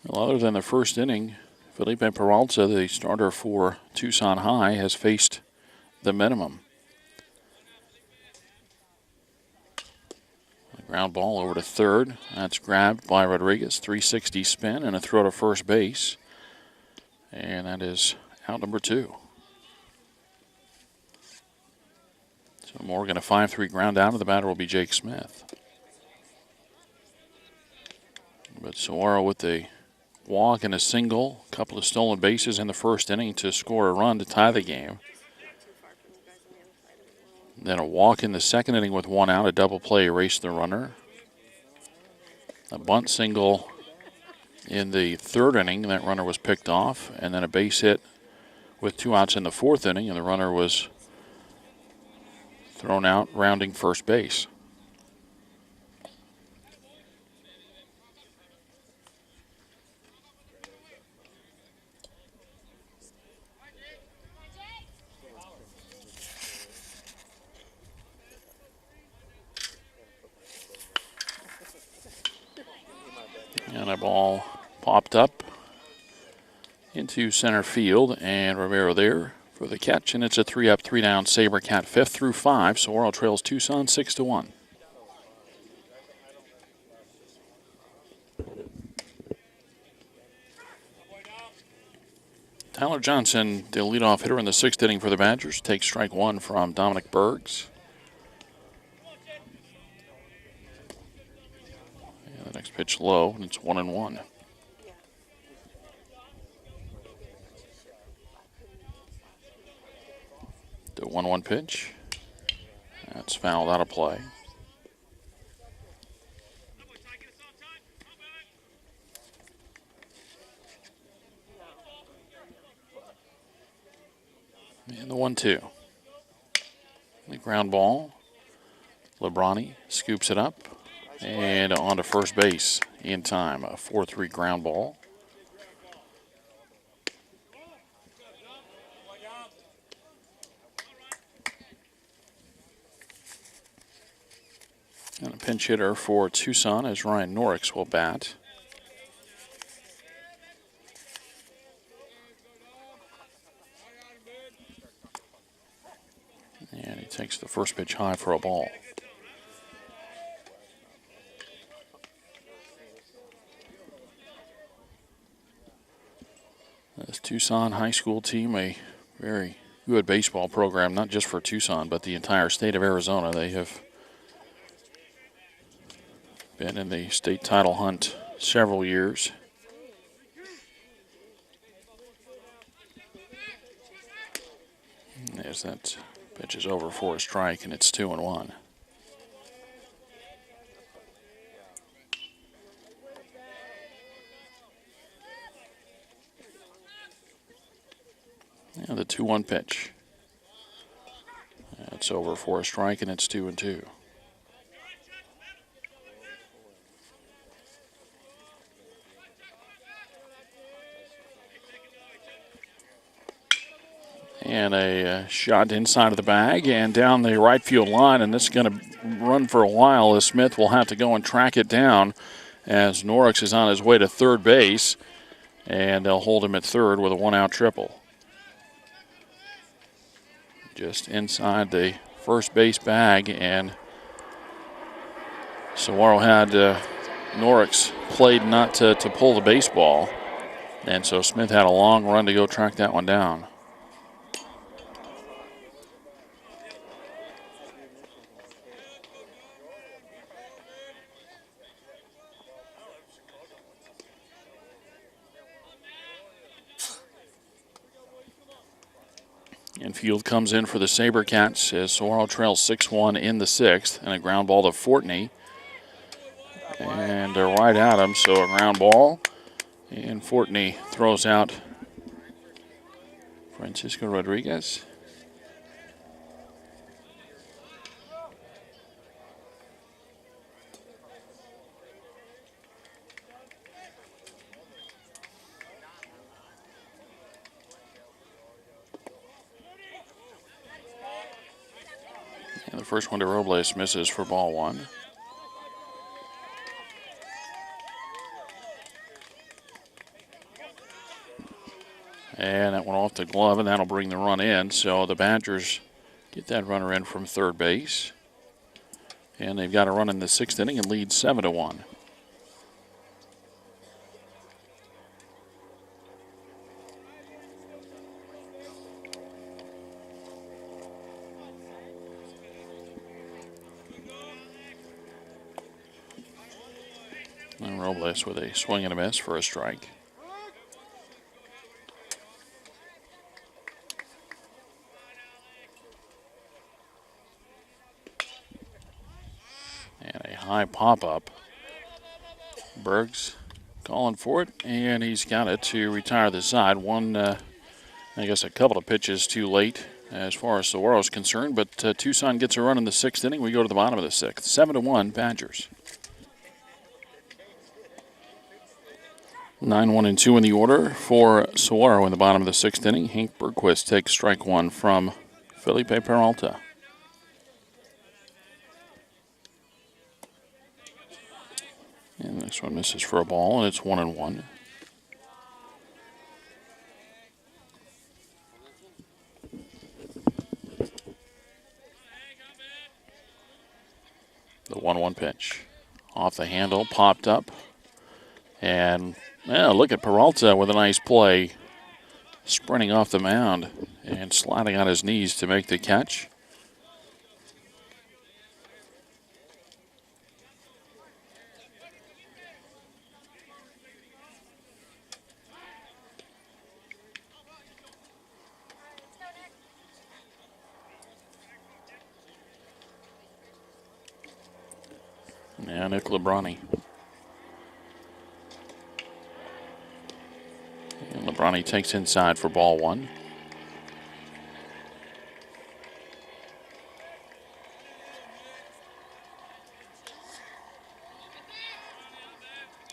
Speaker 1: Well, other than the first inning, Felipe Peralta, the starter for Tucson High, has faced the minimum. A ground ball over to third. That's grabbed by Rodriguez. 360 spin and a throw to first base. And that is out number 2. So Morgan a 5-3 ground out, and the batter will be Jake Smith. But Saguaro with the walk and a single, a couple of stolen bases in the first inning to score a run to tie the game. Then a walk in the second inning with 1 out, a double play erased the runner. A bunt single in the third inning. That runner was picked off, and then a base hit with 2 outs in the fourth inning, and the runner was thrown out rounding first base. And a ball popped up into center field, and Rivero there for the catch, and it's a 3-up, 3-down SaberCat, 5th through 5. Saguaro trails Tucson 6-1. Tyler Johnson, the leadoff hitter in the 6th inning for the Badgers, takes strike 1 from Dominic Bergs. And the next pitch low, and it's 1-1. The 1-1 pitch. That's fouled out of play. And the 1-2. The ground ball. Lebrani scoops it up and on to first base in time. A 4-3 ground ball. And a pinch hitter for Tucson as Ryan Norix will bat. And he takes the first pitch high for a ball. This Tucson high school team, a very good baseball program, not just for Tucson, but the entire state of Arizona. They have been in the state title hunt several years. As that pitch is over for a strike, and it's 2-1. And the 2-1 pitch. That's over for a strike, and it's 2-2. And a shot inside of the bag and down the right field line, and this is going to run for a while as Smith will have to go and track it down as Norix is on his way to third base, and they'll hold him at third with a 1-out triple. Just inside the first base bag, and Saguaro had Norix played not to pull the baseball, and so Smith had a long run to go track that one down. Infield comes in for the SaberCats as Saguaro trails 6-1 in the 6th, and a ground ball to Fortney. And they're right at him, so a ground ball. And Fortney throws out Francisco Rodriguez. And the first one to Robles misses for ball 1. And that went off the glove, and that'll bring the run in. So the Badgers get that runner in from third base. And they've got a run in the 6th inning and lead 7-1. And Robles with a swing and a miss for a strike. And a high pop-up. Bergs calling for it, and he's got it to retire the side. I guess a couple of pitches too late as far as Saguaro is concerned, but Tucson gets a run in the 6th inning. We go to the bottom of the 6th. 7-1 Badgers. 9-1-2 in the order for Saguaro in the bottom of the 6th inning. Hank Bergquist takes strike one from Felipe Peralta. And the next one misses for a ball, and it's 1-1. The 1-1 pitch. Off the handle, popped up. And look at Peralta with a nice play. Sprinting off the mound and sliding on his knees to make the catch. Now Nick Lebrani. And Lebrani takes inside for ball one.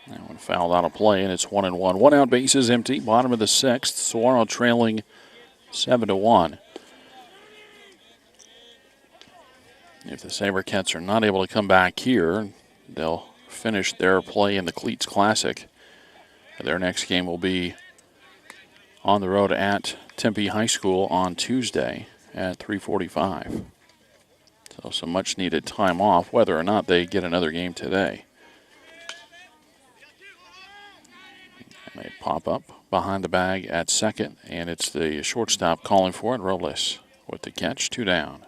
Speaker 1: That one fouled out of play, and it's 1-1. 1 out, bases empty. Bottom of the 6th. Saguaro trailing 7-1. If the SaberCats are not able to come back here, they'll finish their play in the Cleats Classic. Their next game will be on the road at Tempe High School on Tuesday at 3:45. So some much needed time off, whether or not they get another game today. And they pop up behind the bag at second, and it's the shortstop calling for it, Robles, with the catch, 2 down.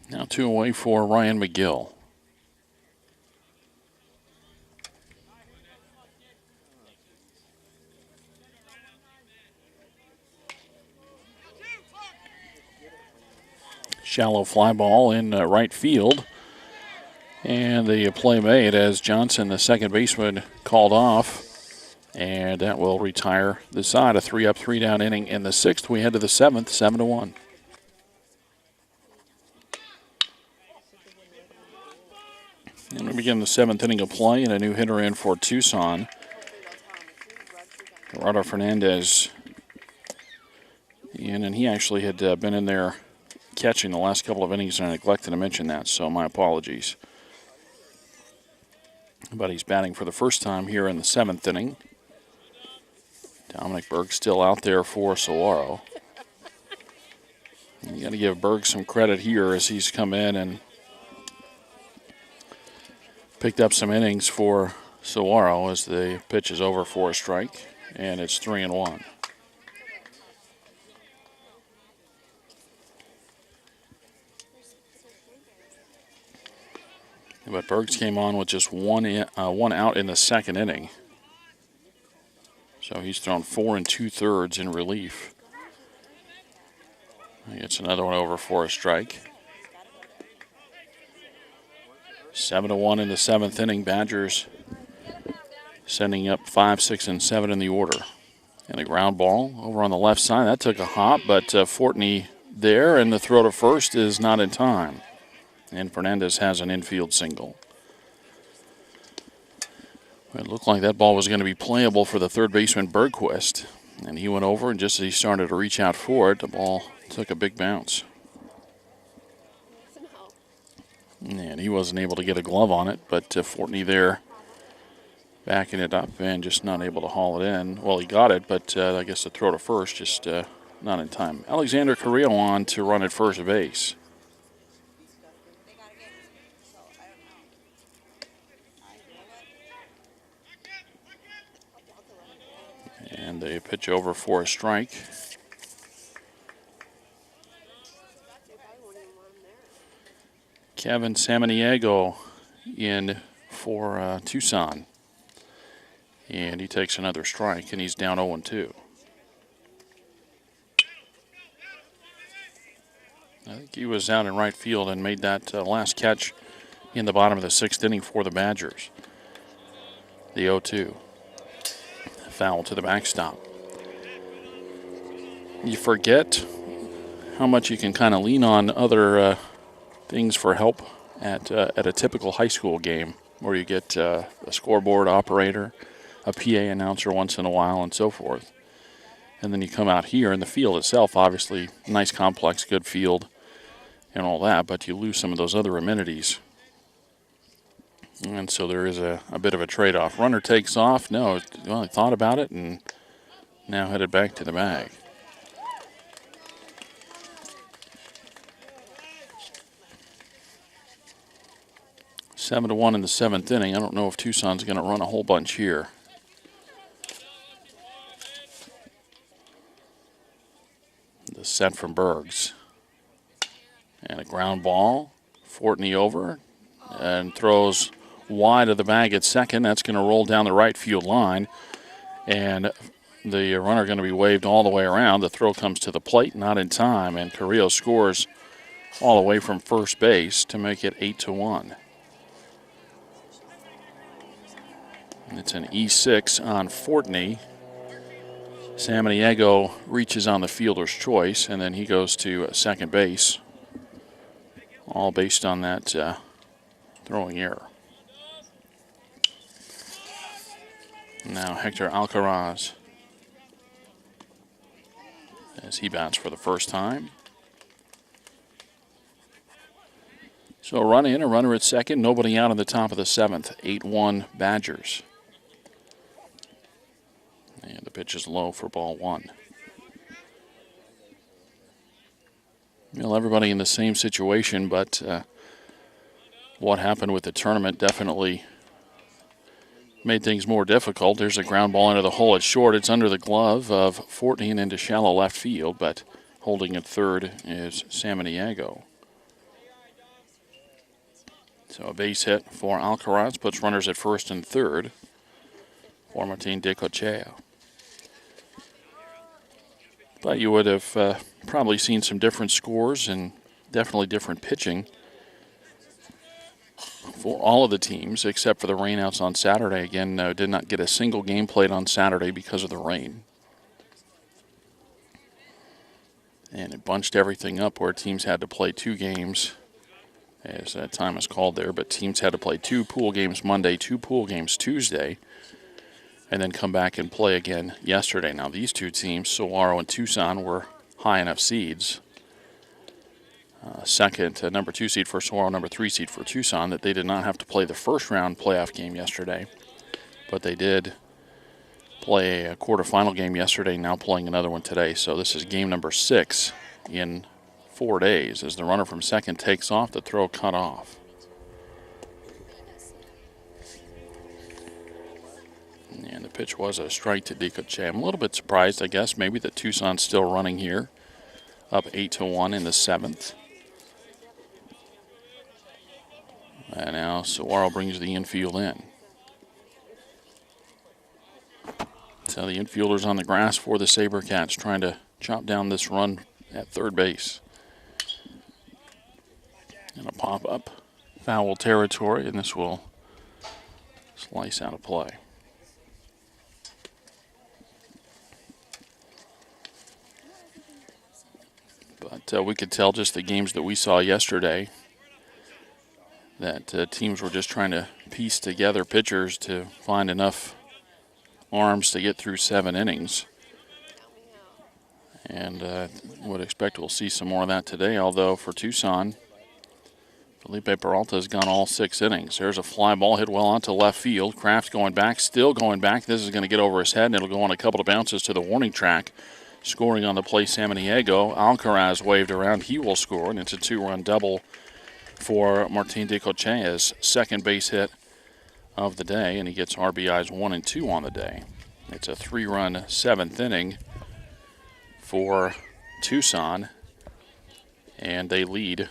Speaker 1: Now 2 away for Ryan McGill. Shallow fly ball in right field. And the play made as Johnson, the second baseman, called off. And that will retire the side. A 3-up, 3-down inning in the 6th. We head to the 7th, 7-1. And we begin the 7th inning of play, and a new hitter in for Tucson. Gerardo Fernandez. And he actually had been in there catching the last couple of innings, and I neglected to mention that, so my apologies. But he's batting for the first time here in the 7th inning. Dominic Berg still out there for Saguaro. You got to give Berg some credit here as he's come in and picked up some innings for Saguaro as the pitch is over for a strike, and it's 3-1. But Bergs came on with just one out in the 2nd inning. So he's thrown 4 2/3 in relief. He gets another one over for a strike. 7-1 in the 7th inning. Badgers sending up 5, 6, and 7 in the order. And a ground ball over on the left side. That took a hop, but Fortney there, and the throw to first is not in time. And Fernandez has an infield single. It looked like that ball was going to be playable for the third baseman, Bergquist. And he went over, and just as he started to reach out for it, the ball took a big bounce. And he wasn't able to get a glove on it, but Fortney there backing it up and just not able to haul it in. Well, he got it, but I guess the throw to first just not in time. Alexander Carrillo on to run at first base. And they pitch over for a strike. Kevin Samaniego in for Tucson. And he takes another strike, and he's down 0-2. He was out in right field and made that last catch in the bottom of the 6th inning for the Badgers. The 0-2. Foul to the backstop. You forget how much you can kind of lean on other things for help at a typical high school game, where you get a scoreboard operator, a PA announcer once in a while, and so forth. And then you come out here, in the field itself, obviously, nice complex, good field, and all that, but you lose some of those other amenities. And so there is a bit of a trade-off. Runner takes off. No, well, I thought about it, and now headed back to the bag. Seven to 1 in the 7th inning. I don't know if Tucson's going to run a whole bunch here. The set from Bergs. And a ground ball. Fortney over and throws wide of the bag at second. That's going to roll down the right field line. And the runner going to be waved all the way around. The throw comes to the plate, not in time. And Carrillo scores all the way from first base to make it 8-1. It's an E6 on Fortney. Samaniego reaches on the fielder's choice, and then he goes to second base. All based on that throwing error. Now Hector Alcaraz, as he bats for the first time. So a run in, a runner at second, nobody out in the top of the 7th. 8-1 Badgers. And the pitch is low for ball 1. Well, everybody in the same situation, but what happened with the tournament definitely made things more difficult. There's a ground ball into the hole at short. It's under the glove of Fortney and into shallow left field, but holding at third is Samaniego. So a base hit for Alcaraz puts runners at first and third for Martin de Cochea. But you would have probably seen some different scores and definitely different pitching for all of the teams, except for the rainouts on Saturday. Again, did not get a single game played on Saturday because of the rain. And it bunched everything up where teams had to play 2 games, as that time is called there, but teams had to play 2 pool games Monday, 2 pool games Tuesday, and then come back and play again yesterday. Now, these 2 teams, Saguaro and Tucson, were high enough seeds. Second, number 2 seed for Saguaro, number 3 seed for Tucson, that they did not have to play the first round playoff game yesterday, but they did play a quarterfinal game yesterday, now playing another one today. So this is game number 6 in 4 days as the runner from second takes off, the throw cut off. And the pitch was a strike to DeCoche. I'm a little bit surprised, I guess, maybe that Tucson's still running here, up 8-1 in the 7th. And now Saguaro brings the infield in. So the infielders on the grass for the SaberCats trying to chop down this run at third base. And a pop-up, foul territory, and this will slice out of play. But we could tell just the games that we saw yesterday that teams were just trying to piece together pitchers to find enough arms to get through 7 innings. And would expect we'll see some more of that today, although for Tucson, Felipe Peralta has gone all 6 innings. There's a fly ball hit well onto left field. Kraft going back, still going back. This is going to get over his head, and it'll go on a couple of bounces to the warning track. Scoring on the play, Samaniego. Alcaraz waved around. He will score, and it's a 2-run double for Martin de Cochea's second base hit of the day, and he gets RBIs 1 and 2 on the day. It's a 3-run 7th inning for Tucson, and they lead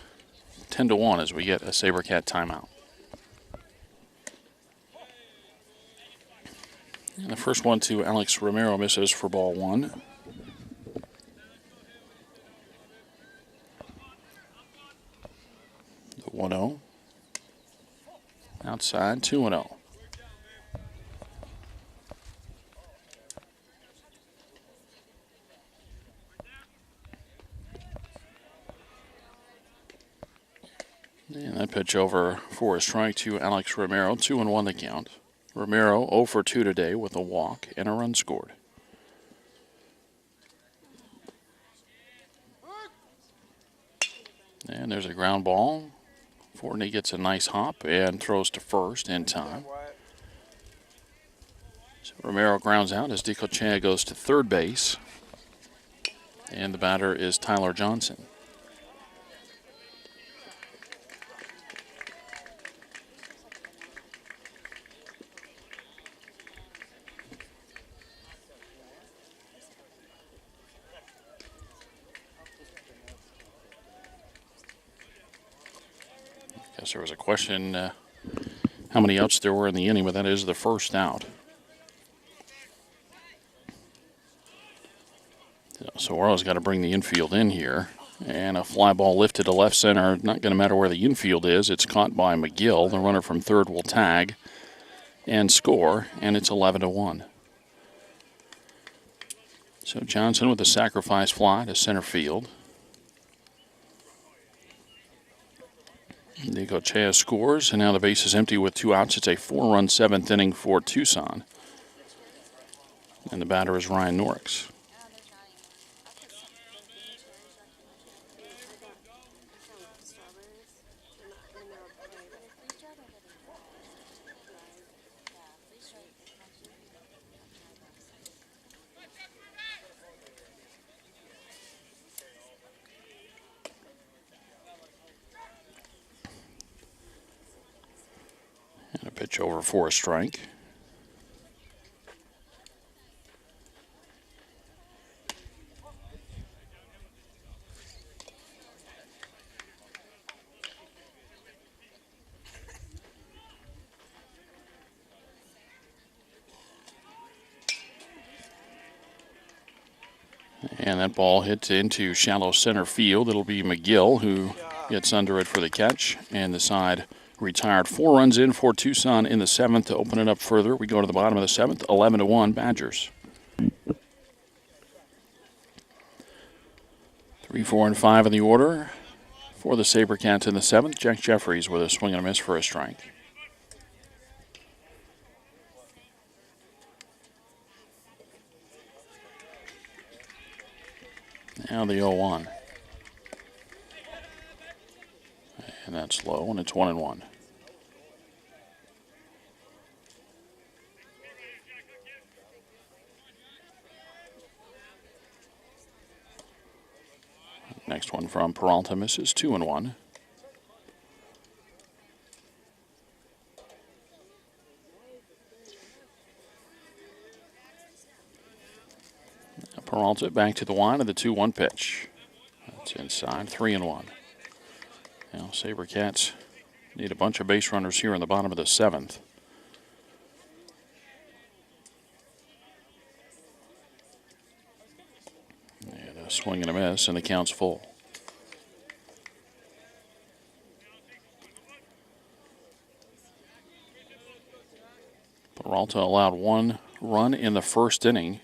Speaker 1: 10-1 as we get a SaberCat timeout. And the first one to Alex Romero misses for ball 1. 0. Outside, 2-0. And that pitch over for a strike to Alex Romero. 2-1 the count. Romero 0 for 2 today with a walk and a run scored. And there's a ground ball. Fortney gets a nice hop and throws to first in time. So Romero grounds out as DeCochea goes to third base. And the batter is Tyler Johnson. Guess there was a question how many outs there were in the inning, but that is the first out. So Saguaro's got to bring the infield in here. And a fly ball lifted to left center. Not going to matter where the infield is. It's caught by McGill. The runner from third will tag and score, and it's 11-1. So Johnson with a sacrifice fly to center field. DeCochea scores, and now the base is empty with 2 outs. It's a 4-run 7th inning for Tucson. And the batter is Ryan Norix. And a pitch over for a strike. And that ball hits into shallow center field. It'll be McGill who gets under it for the catch. And the side retired. 4 runs in for Tucson in the 7th to open it up further. We go to the bottom of the 7th, 11-1 Badgers. 3, 4, and 5 in the order for the SaberCats in the 7th. Jack Jeffries with a swing and a miss for a strike. Now the 0-1. And that's low, and it's 1-1. Next one from Peralta misses, 2-1. Peralta back to the line of the 2-1 pitch. That's inside, 3-1. Now SaberCats need a bunch of base runners here in the bottom of the 7th. And a swing and a miss, and the count's full. Peralta allowed 1 run in the first inning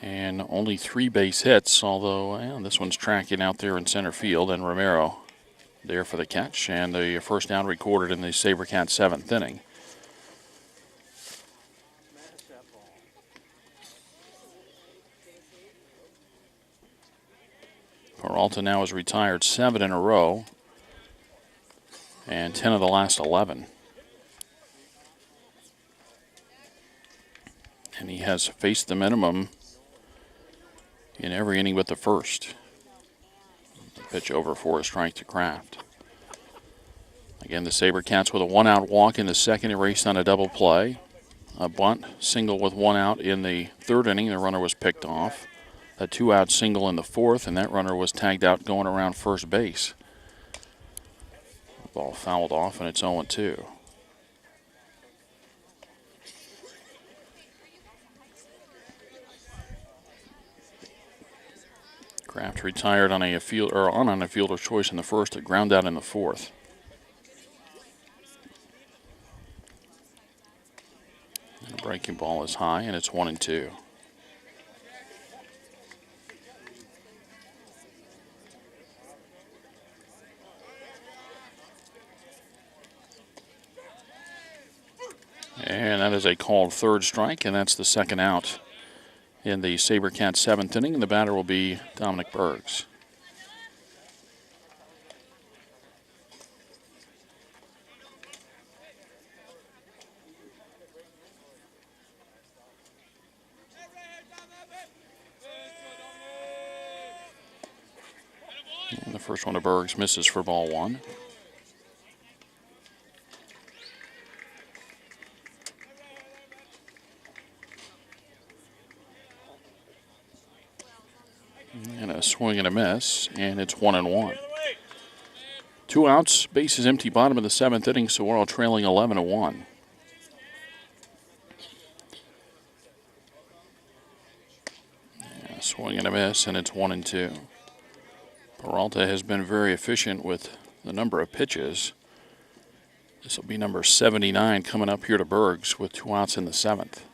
Speaker 1: and only 3 base hits, although this one's tracking out there in center field, and Romero there for the catch, and the first down recorded in the SaberCats 7th inning. Peralta now has retired 7 in a row and 10 of the last 11. And he has faced the minimum in every inning but the first. Pitch over for a strike to Kraft. Again, the SaberCats with a 1-out walk in the 2nd, erased on a double play. A bunt single with 1 out in the 3rd inning. The runner was picked off. A 2-out single in the 4th, and that runner was tagged out going around first base. The ball fouled off, and it's 0-2. Kraft Swift retired on a field or on a fielder's choice in the first, a ground out in the fourth. And the breaking ball is high, and it's 1-2. And that is a called third strike, and that's the second out in the SaberCats' seventh inning. And the batter will be Dominic Bergs. And the first one to Bergs misses for ball one. And a swing and a miss, and it's 1-1. 2 outs, bases empty, bottom of the seventh inning. Saguaro trailing 11-1. A swing and a miss, and it's 1-2. Peralta has been very efficient with the number of pitches. This will be number 79 coming up here to Bergs with 2 outs in the seventh.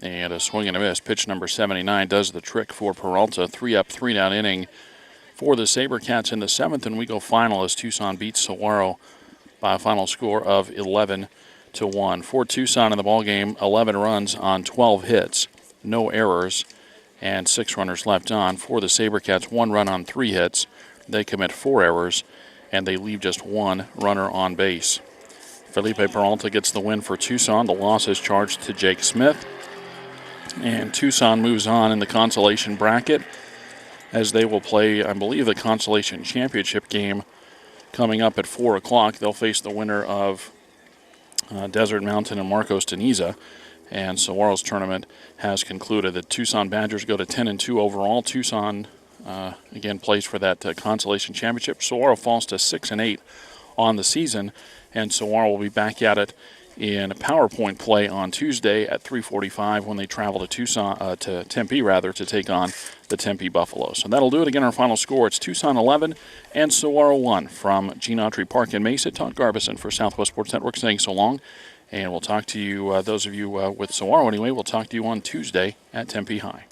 Speaker 1: And a swing and a miss. Pitch number 79 does the trick for Peralta. 3 up, 3 down inning for the SaberCats in the seventh. And we go final as Tucson beats Saguaro by a final score of 11-1. For Tucson in the ballgame, 11 runs on 12 hits, no errors, and 6 runners left on. For the SaberCats, 1 run on 3 hits. They commit 4 errors, and they leave just 1 runner on base. Felipe Peralta gets the win for Tucson. The loss is charged to Jake Smith. And Tucson moves on in the Consolation bracket as they will play, I believe, the Consolation Championship game coming up at 4 o'clock. They'll face the winner of Desert Mountain and Marcos Deniza. And Saguaro's tournament has concluded. The Tucson Badgers go to 10-2 overall. Tucson, again, plays for that Consolation Championship. Saguaro falls to 6-8 on the season. And Saguaro will be back at it in PowerPoint play on Tuesday at 3:45 when they travel to Tempe to take on the Tempe Buffaloes. So that'll do it. Again, our final score, it's Tucson 11 and Saguaro 1 from Gene Autry Park in Mesa. Todd Garbison for Southwest Sports Network saying so long. And we'll talk to you, those of you with Saguaro anyway, we'll talk to you on Tuesday at Tempe High.